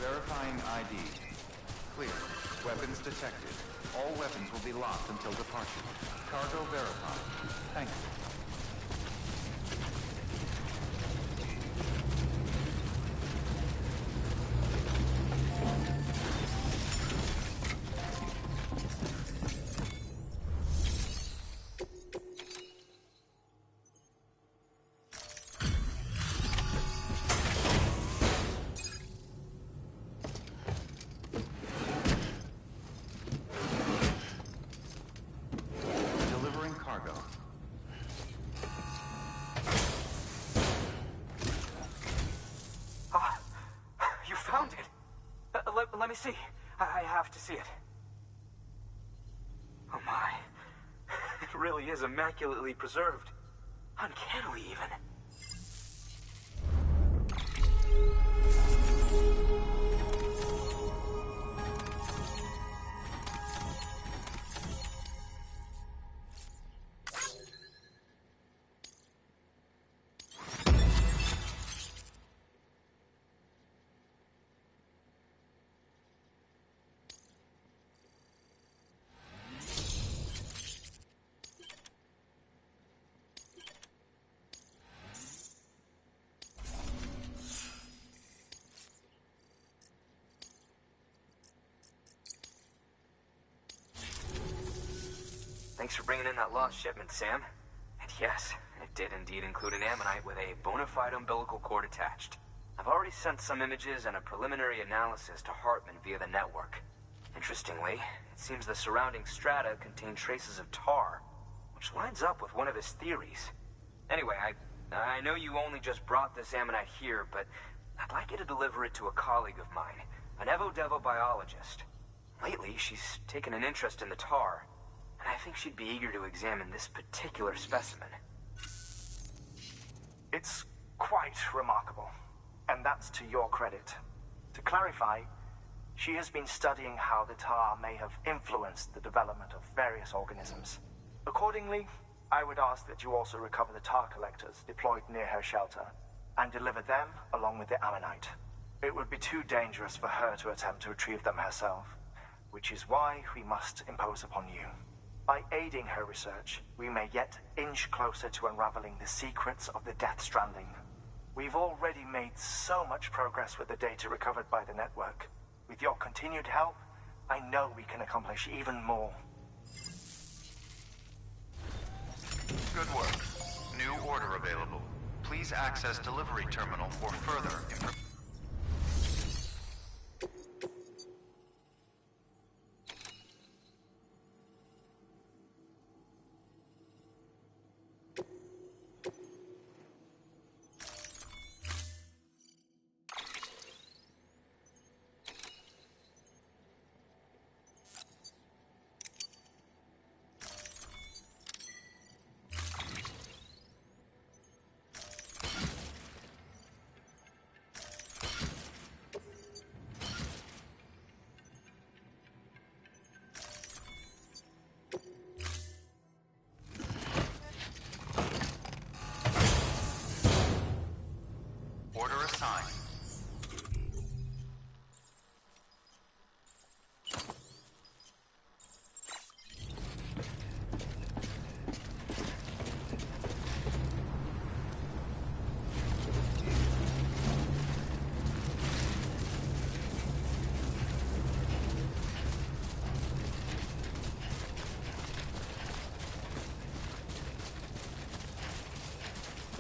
Verifying ID. Clear. Weapons detected. All weapons will be locked until departure. Cargo verified. Thank you. Let me see. I have to see it. Oh my. It really is immaculately preserved. Uncannily, even. Thanks for bringing in that lost shipment, Sam. And yes, it did indeed include an ammonite with a bona fide umbilical cord attached. I've already sent some images and a preliminary analysis to Heartman via the network. Interestingly, it seems the surrounding strata contain traces of tar, which lines up with one of his theories. Anyway, I know you only just brought this ammonite here, but I'd like you to deliver it to a colleague of mine, an Evo-Devo biologist. Lately, she's taken an interest in the tar, and I think she'd be eager to examine this particular specimen. It's quite remarkable, and that's to your credit. To clarify, she has been studying how the tar may have influenced the development of various organisms. Accordingly, I would ask that you also recover the tar collectors deployed near her shelter, and deliver them along with the ammonite. It would be too dangerous for her to attempt to retrieve them herself, which is why we must impose upon you. By aiding her research, we may yet inch closer to unraveling the secrets of the Death Stranding. We've already made so much progress with the data recovered by the network. With your continued help, I know we can accomplish even more. Good work. New order available. Please access delivery terminal for further information.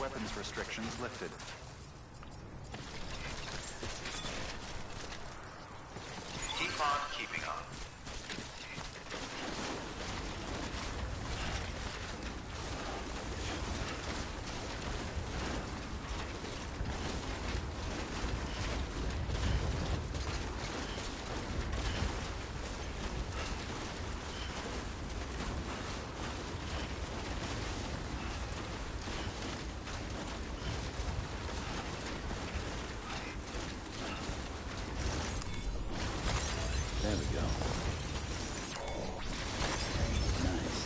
Weapons restrictions lifted. Keep on keeping on. There we go. Nice.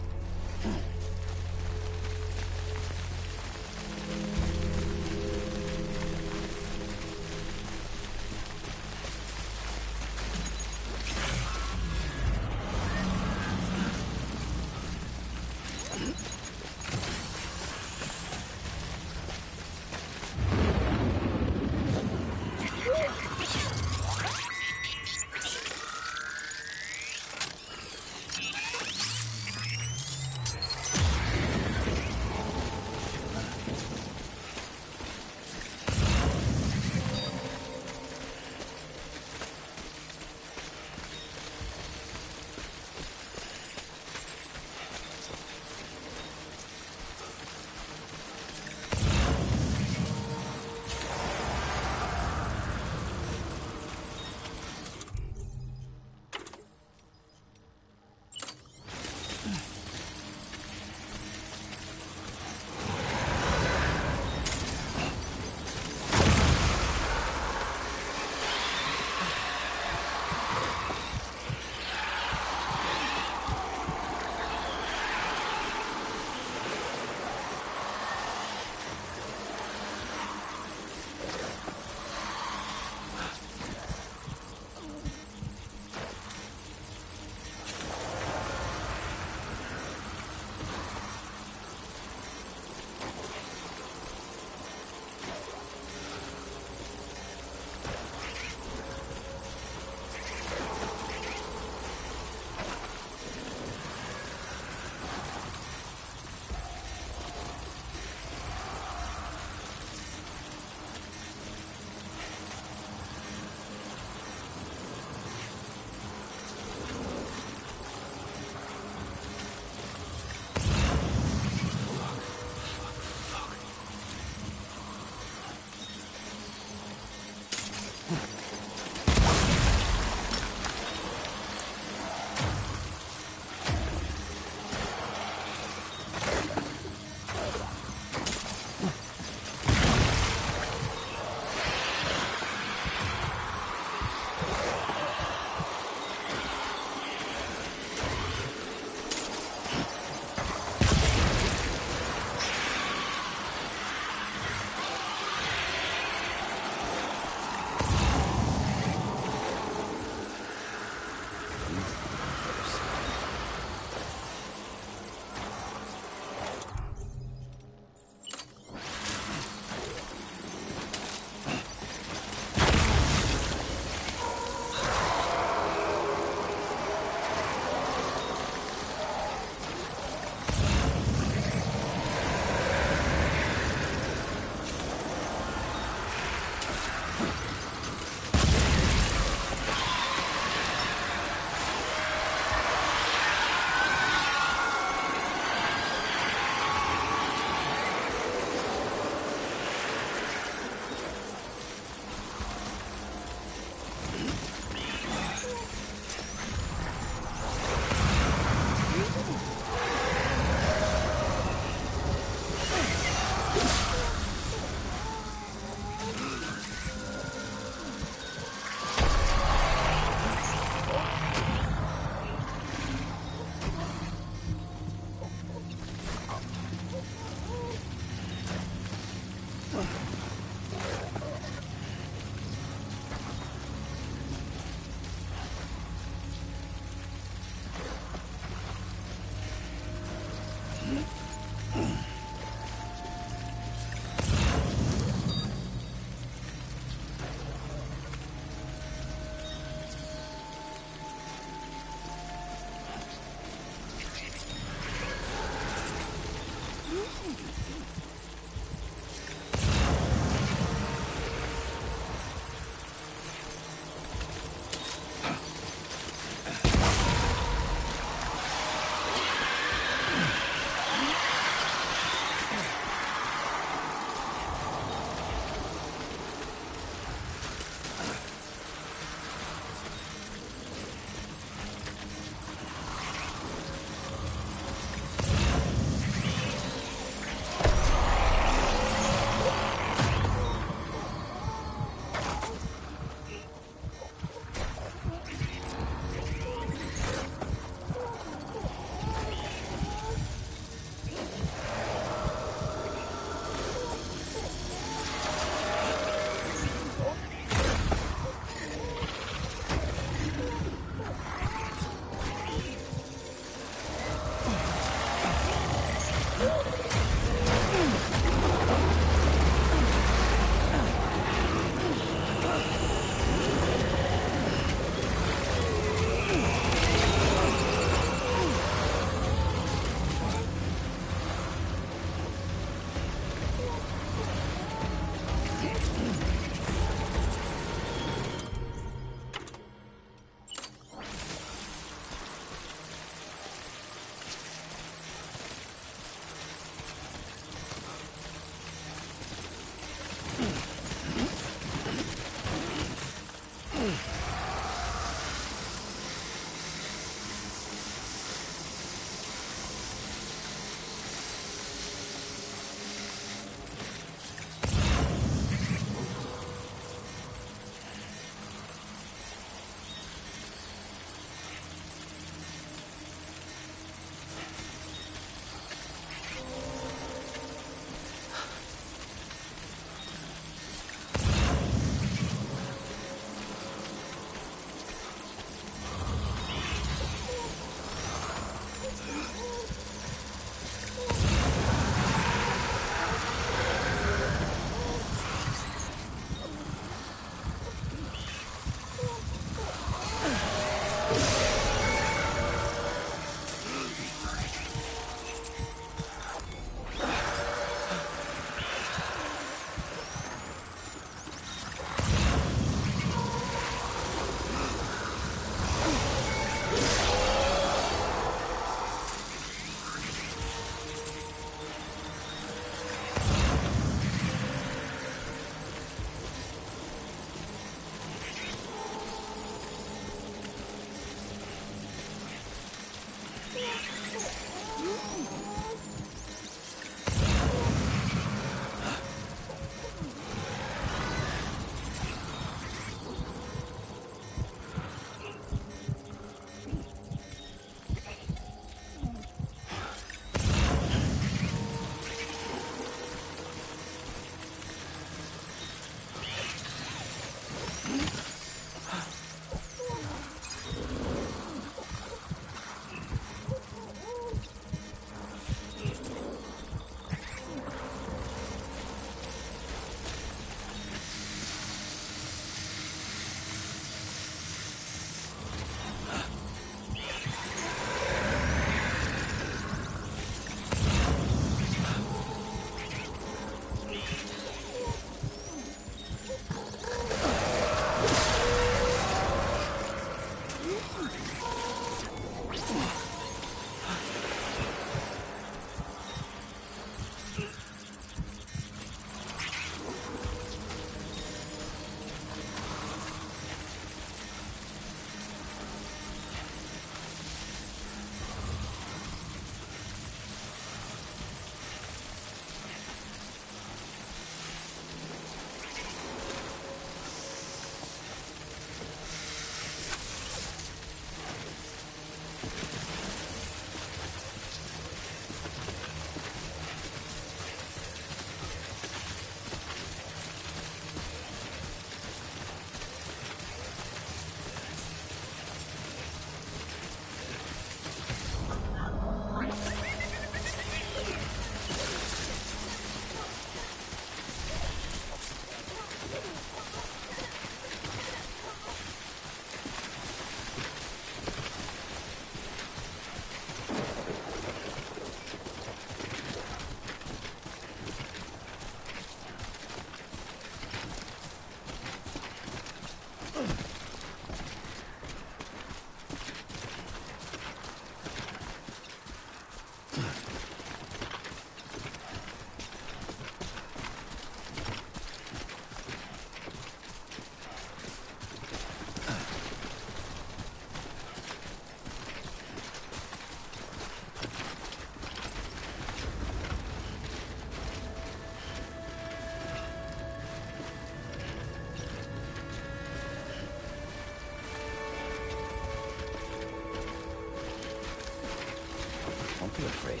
Don't be afraid.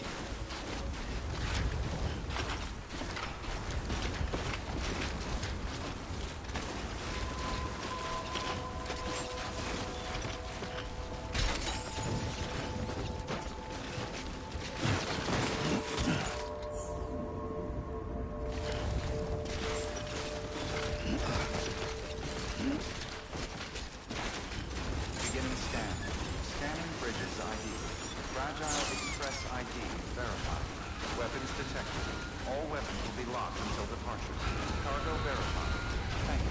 Beginning scan. Scanning bridges ID. Fragile Express ID verified. Weapons detected. All weapons will be locked until departure. Cargo verified. Thank you.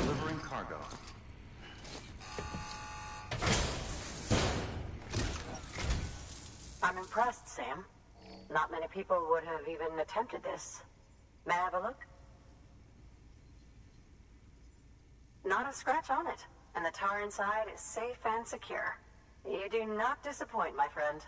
Delivering cargo. I'm impressed, Sam. Not many people would have even attempted this. May I have a look? Not a scratch on it, and the tar inside is safe and secure. You do not disappoint, my friend.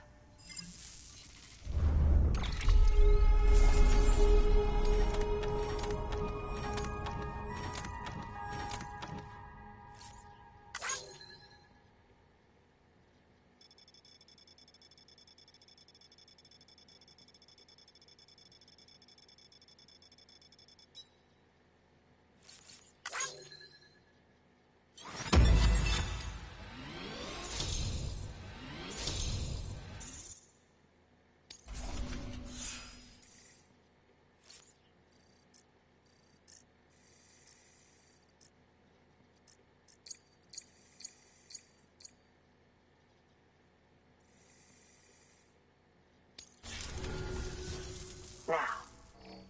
Now,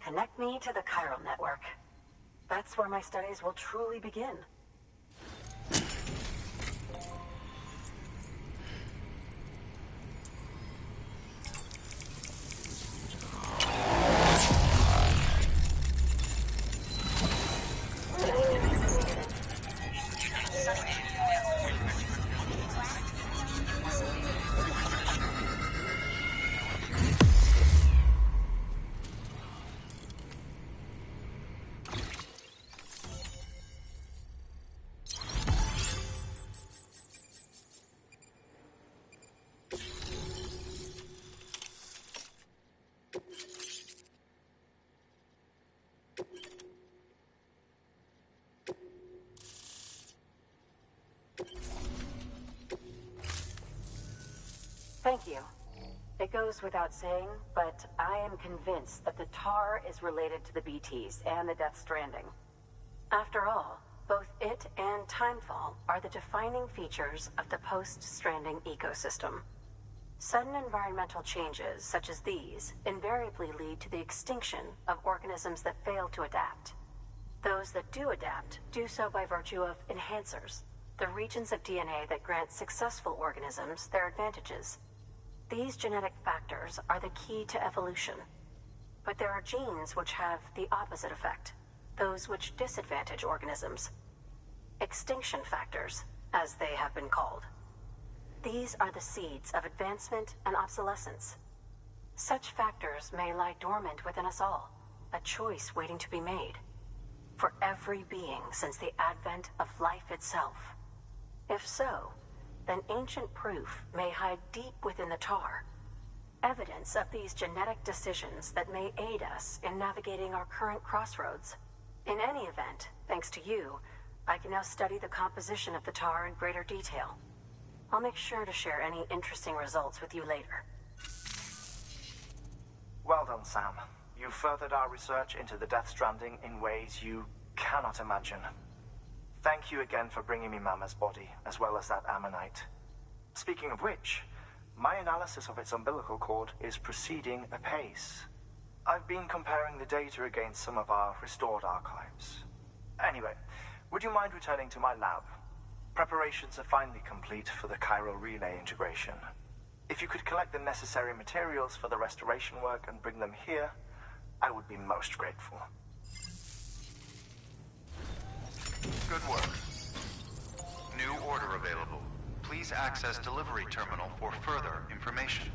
connect me to the chiral network. That's where my studies will truly begin. Thank you. It goes without saying, but I am convinced that the tar is related to the BTs and the Death Stranding. After all, both it and Timefall are the defining features of the post-Stranding ecosystem. Sudden environmental changes such as these invariably lead to the extinction of organisms that fail to adapt. Those that do adapt do so by virtue of enhancers, the regions of DNA that grant successful organisms their advantages. These genetic factors are the key to evolution. But there are genes which have the opposite effect, those which disadvantage organisms. Extinction factors, as they have been called. These are the seeds of advancement and obsolescence. Such factors may lie dormant within us all, a choice waiting to be made. For every being since the advent of life itself. If so, then ancient proof may hide deep within the tar. Evidence of these genetic decisions that may aid us in navigating our current crossroads. In any event, thanks to you, I can now study the composition of the tar in greater detail. I'll make sure to share any interesting results with you later. Well done, Sam. You furthered our research into the Death Stranding in ways you cannot imagine. Thank you again for bringing me Mama's body, as well as that ammonite. Speaking of which, my analysis of its umbilical cord is proceeding apace. I've been comparing the data against some of our restored archives. Anyway, would you mind returning to my lab? Preparations are finally complete for the chiral relay integration. If you could collect the necessary materials for the restoration work and bring them here, I would be most grateful. Good work. New order. available. Please access delivery terminal for further information.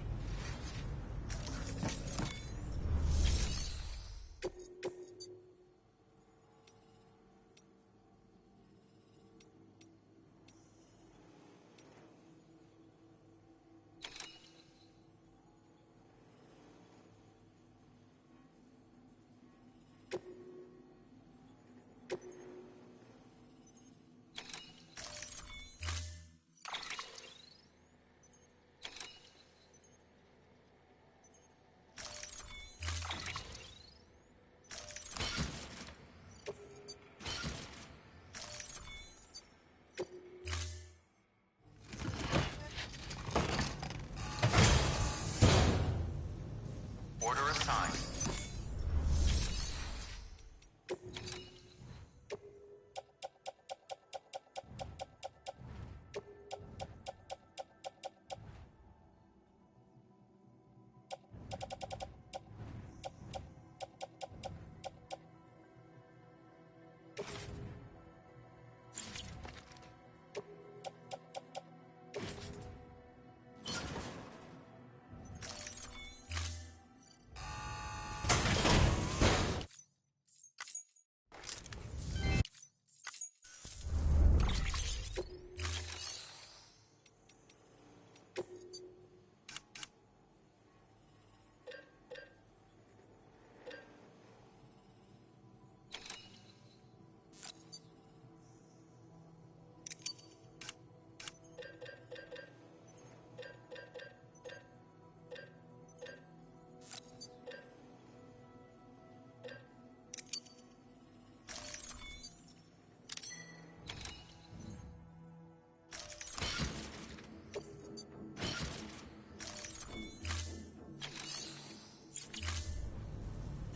Order assigned.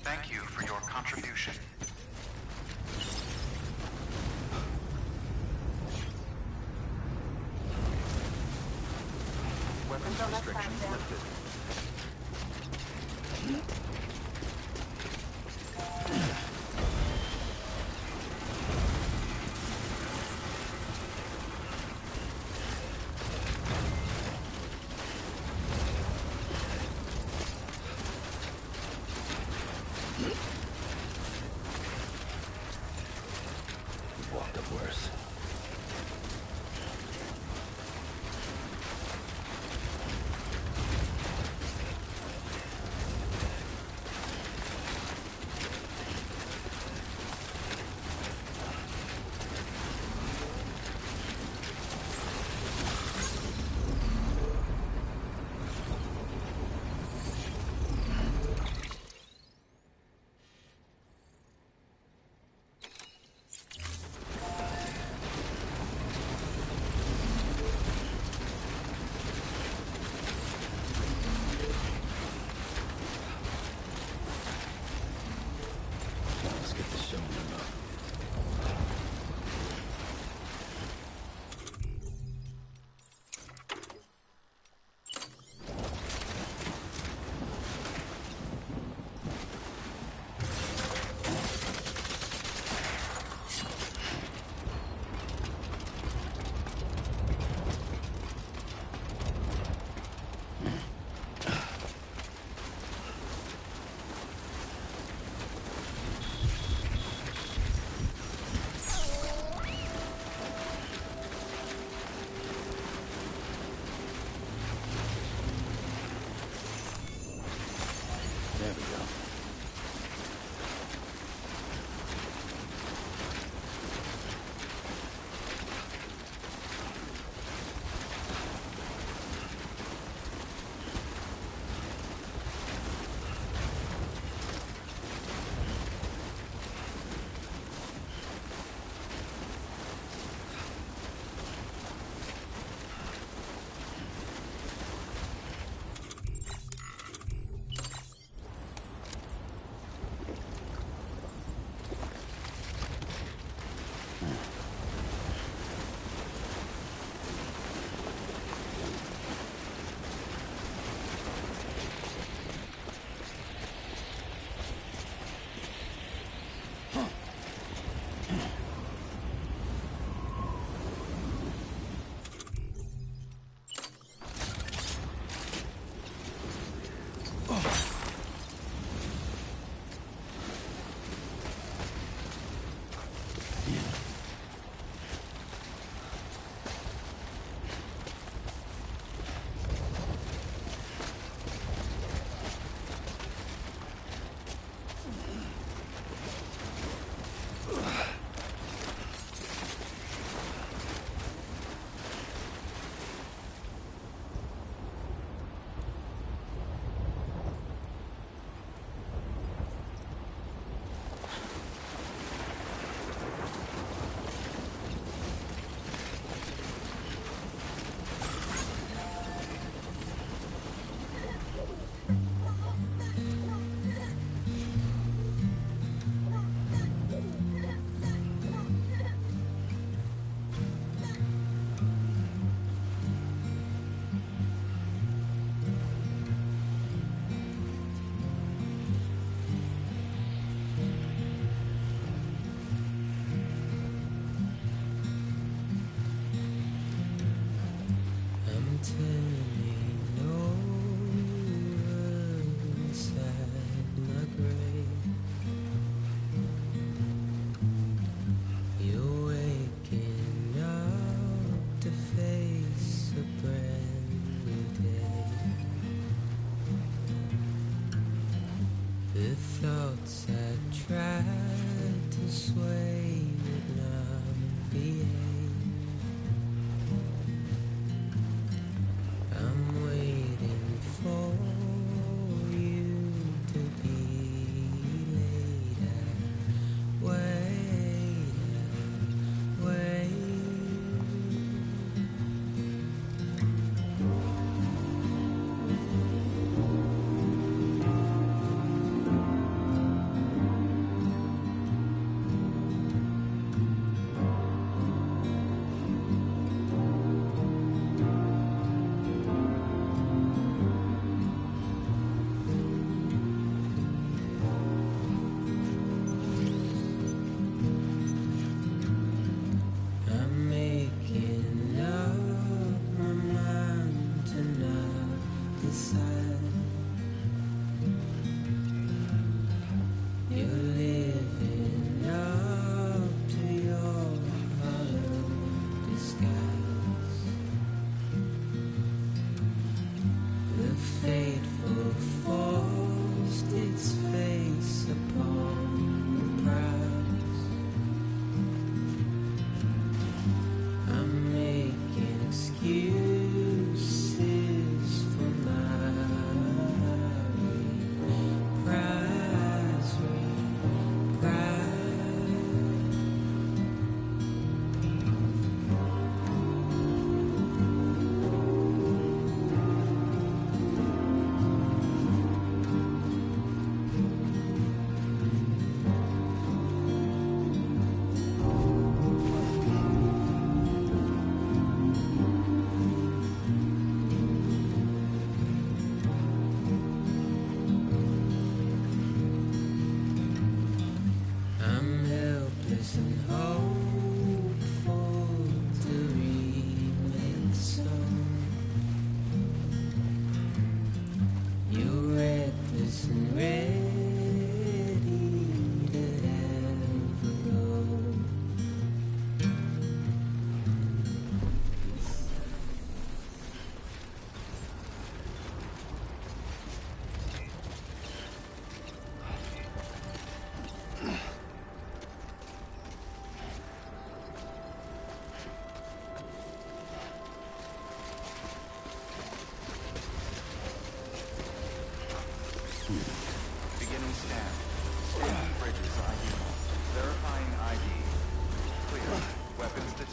Thank you for your contribution. Weapons restrictions lifted. Walked up worse.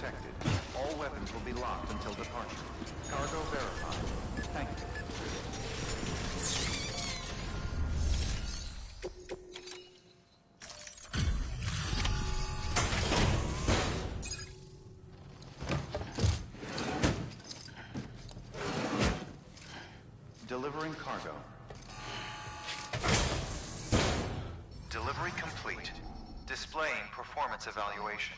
detected. All weapons will be locked until departure. Cargo verified. Thank you. Delivering cargo. Delivery complete. Displaying performance evaluation.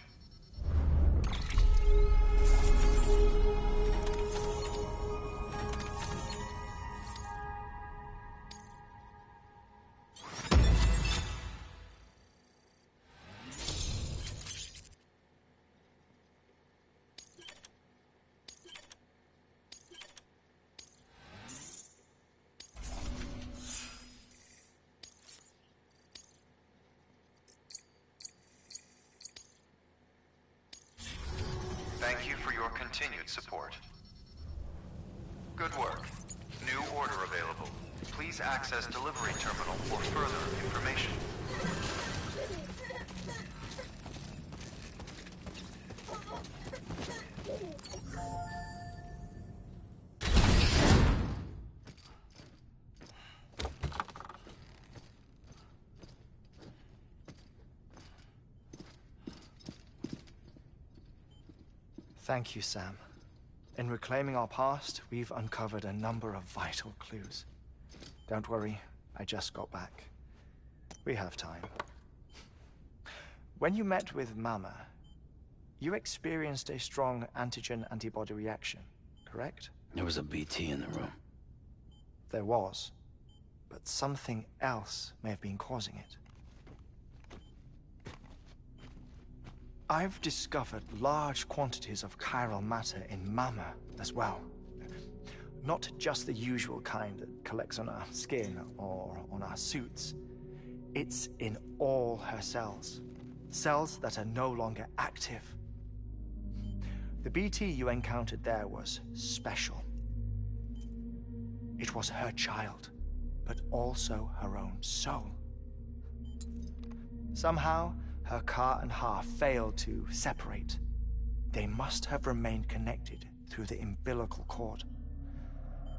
Thank you for your continued support. Good work. New order available. Please access delivery terminal for further information. Thank you, Sam. In reclaiming our past, we've uncovered a number of vital clues. Don't worry, I just got back. We have time. When you met with Mama, you experienced a strong antigen-antibody reaction, correct? There was a BT in the room. There was, but something else may have been causing it. I've discovered large quantities of chiral matter in Mama as well. Not just the usual kind that collects on our skin or on our suits. It's in all her cells. Cells that are no longer active. The BT you encountered there was special. It was her child, but also her own soul. Somehow, her car and half failed to separate. They must have remained connected through the umbilical cord.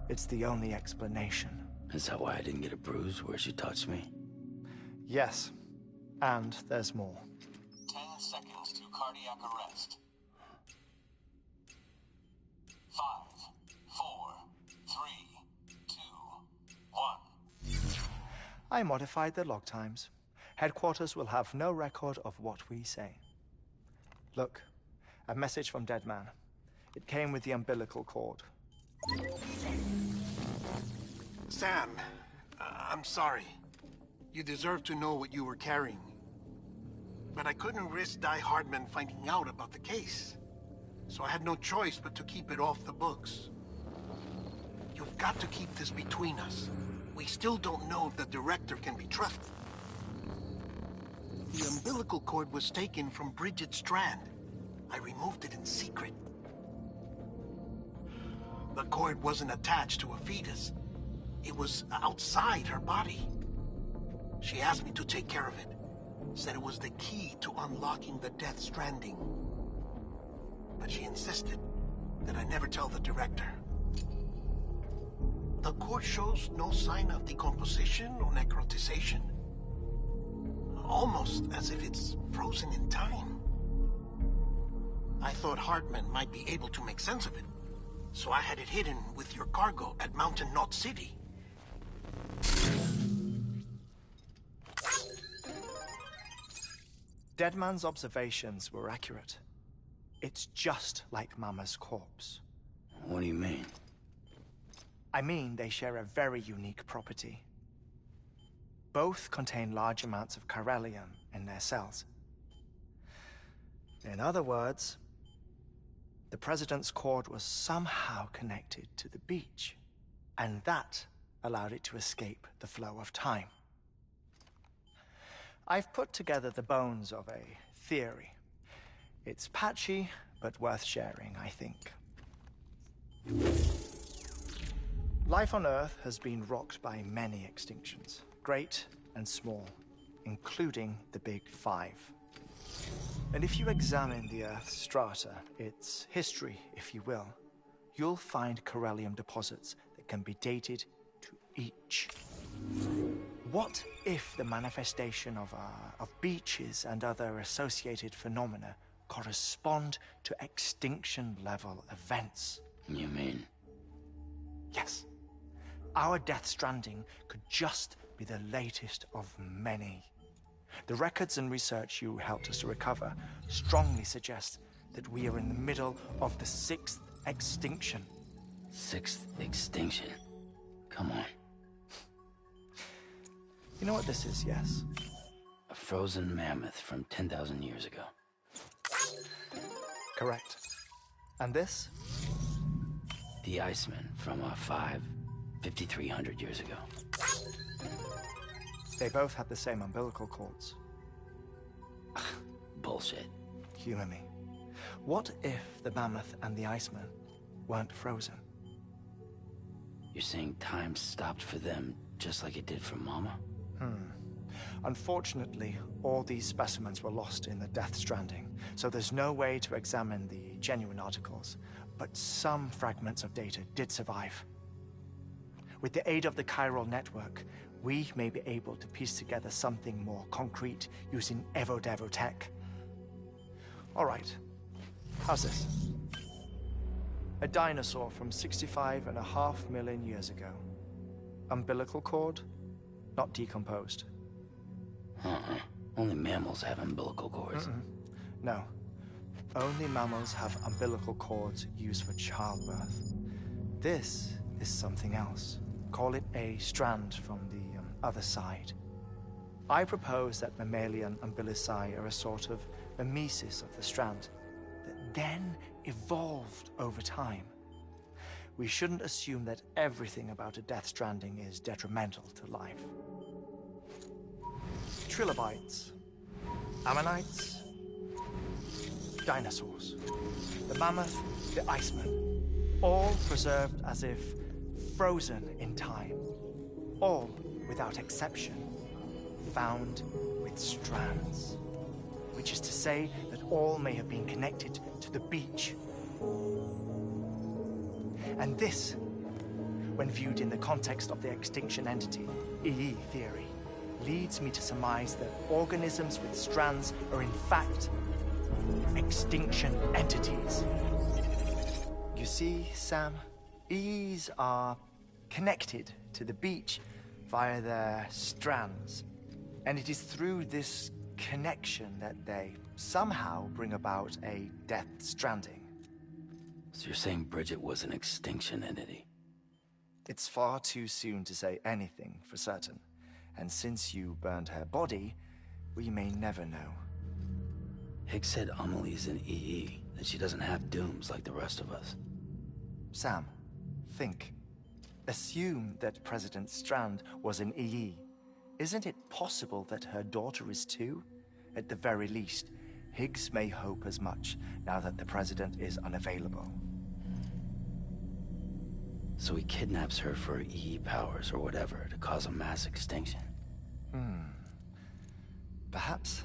It's the only explanation. Is that why I didn't get a bruise where she touched me? Yes, and there's more. 10 seconds to cardiac arrest. 5, 4, 3, 2, 1. I modified the log times. Headquarters will have no record of what we say. Look, a message from Deadman. It came with the umbilical cord. Sam, I'm sorry. You deserve to know what you were carrying. But I couldn't risk Heartman finding out about the case. So I had no choice but to keep it off the books. You've got to keep this between us. We still don't know if the director can be trusted. The umbilical cord was taken from Bridget Strand. I removed it in secret. The cord wasn't attached to a fetus. It was outside her body. She asked me to take care of it. Said it was the key to unlocking the Death Stranding. But she insisted that I never tell the director. The cord shows no sign of decomposition or necrotization. Almost as if it's frozen in time. I thought Heartman might be able to make sense of it, so I had it hidden with your cargo at Mountain Knot City. Deadman's observations were accurate. It's just like Mama's corpse. What do you mean? I mean they share a very unique property. Both contain large amounts of chiralium in their cells. In other words, the President's cord was somehow connected to the beach, and that allowed it to escape the flow of time. I've put together the bones of a theory. It's patchy, but worth sharing, I think. Life on Earth has been rocked by many extinctions, great and small, including the Big Five. And if you examine the Earth's strata, its history, if you will, you'll find corellium deposits that can be dated to each. What if the manifestation of beaches and other associated phenomena correspond to extinction-level events? You mean? Yes. Our Death Stranding could just be the latest of many. The records and research you helped us to recover strongly suggest that we are in the middle of the 6th extinction. 6th extinction? Come on. You know what this is, yes? A frozen mammoth from 10,000 years ago. Correct. And this? The Iceman from 5,300 years ago. They both had the same umbilical cords. Bullshit. Humor me. What if the mammoth and the Iceman weren't frozen? You're saying time stopped for them just like it did for Mama? Unfortunately, all these specimens were lost in the Death Stranding, so there's no way to examine the genuine articles, but some fragments of data did survive. With the aid of the chiral network, we may be able to piece together something more concrete using Evo-Devo tech. All right, how's this? A dinosaur from 65.5 million years ago. Umbilical cord, not decomposed. Only mammals have umbilical cords. No. Only mammals have umbilical cords used for childbirth. This is something else. Call it a strand from the other side. I propose that mammalian umbilici are a sort of mimesis of the strand that then evolved over time. We shouldn't assume that everything about a Death Stranding is detrimental to life. Trilobites, ammonites, dinosaurs, the mammoth, the Iceman, all preserved as if frozen in time, all without exception, found with strands, which is to say that all may have been connected to the beach. And this, when viewed in the context of the extinction entity, EE theory, leads me to surmise that organisms with strands are in fact extinction entities. You see, Sam, EEs are connected to the beach via their strands, and it is through this connection that they somehow bring about a Death Stranding. So you're saying Bridget was an extinction entity? It's far too soon to say anything for certain, and since you burned her body, we may never know. Higgs said Amelie's an EE, that she doesn't have dooms like the rest of us. Sam, think. Assume that President Strand was an EE. Isn't it possible that her daughter is too? At the very least, Higgs may hope as much now that the President is unavailable. So he kidnaps her for EE powers or whatever to cause a mass extinction. Perhaps.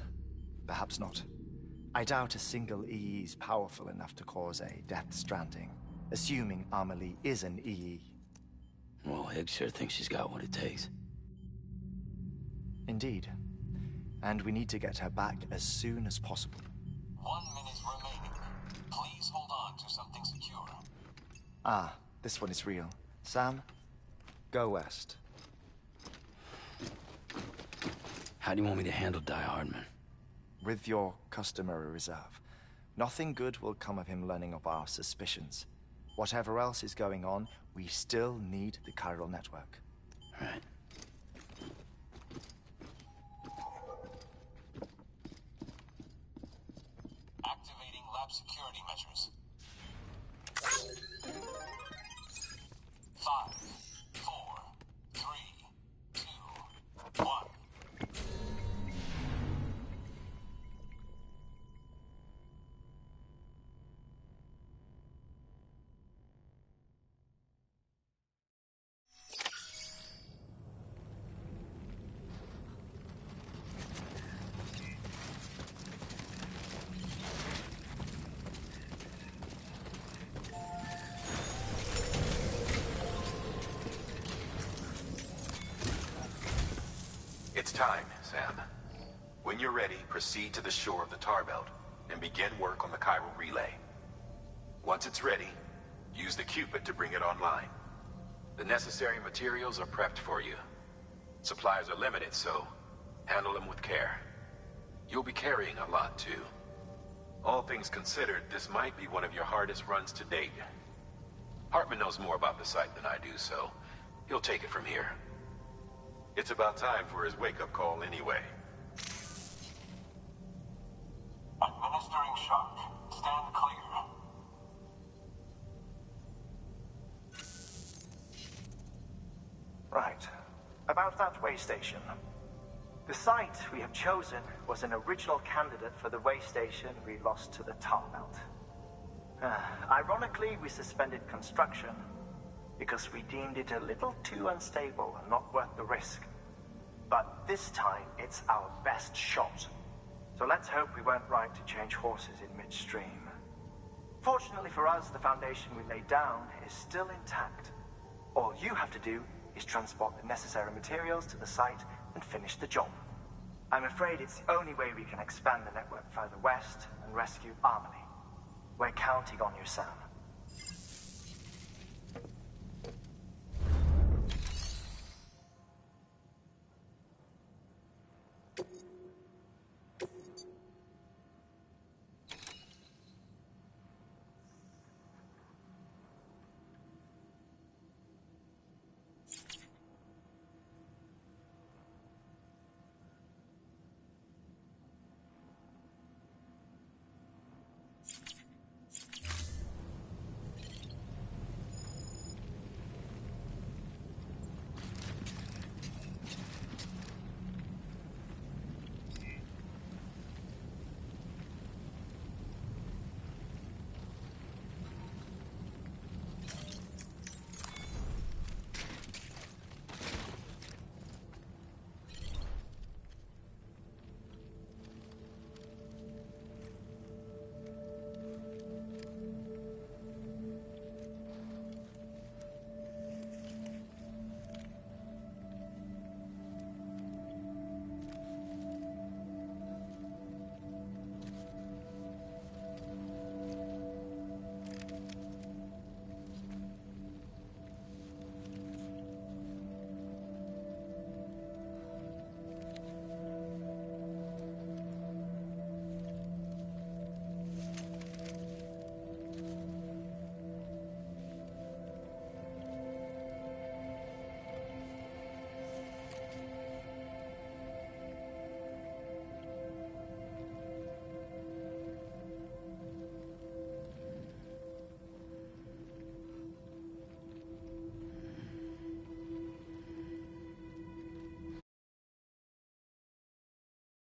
Perhaps not. I doubt a single EE is powerful enough to cause a Death Stranding, assuming Amelie is an EE. Well, Higgs sure thinks she's got what it takes. Indeed. And we need to get her back as soon as possible. 1 minute remaining. Please hold on to something secure. Ah, this one is real. Sam, go west. How do you want me to handle Die Hardman? With your customary reserve. Nothing good will come of him learning of our suspicions. Whatever else is going on, we still need the chiral network. Right. Activating lab security measures. 5, 4, 3, 2, 1. time, Sam. When you're ready, proceed to the shore of the tar belt and begin work on the chiral relay. Once it's ready, use the Cupid to bring it online. The necessary materials are prepped for you. Supplies are limited, so handle them with care. You'll be carrying a lot, too. All things considered, this might be one of your hardest runs to date. Heartman knows more about the site than I do, so he'll take it from here. It's about time for his wake-up call anyway. Administering shock. Stand clear. Right. About that way station. The site we have chosen was an original candidate for the way station we lost to the tar belt. Ironically, we suspended construction because we deemed it a little too unstable and not worth the risk. But this time, it's our best shot. So let's hope we weren't right to change horses in midstream. Fortunately for us, the foundation we laid down is still intact. All you have to do is transport the necessary materials to the site and finish the job. I'm afraid it's the only way we can expand the network further west and rescue Harmony. We're counting on you, Sam.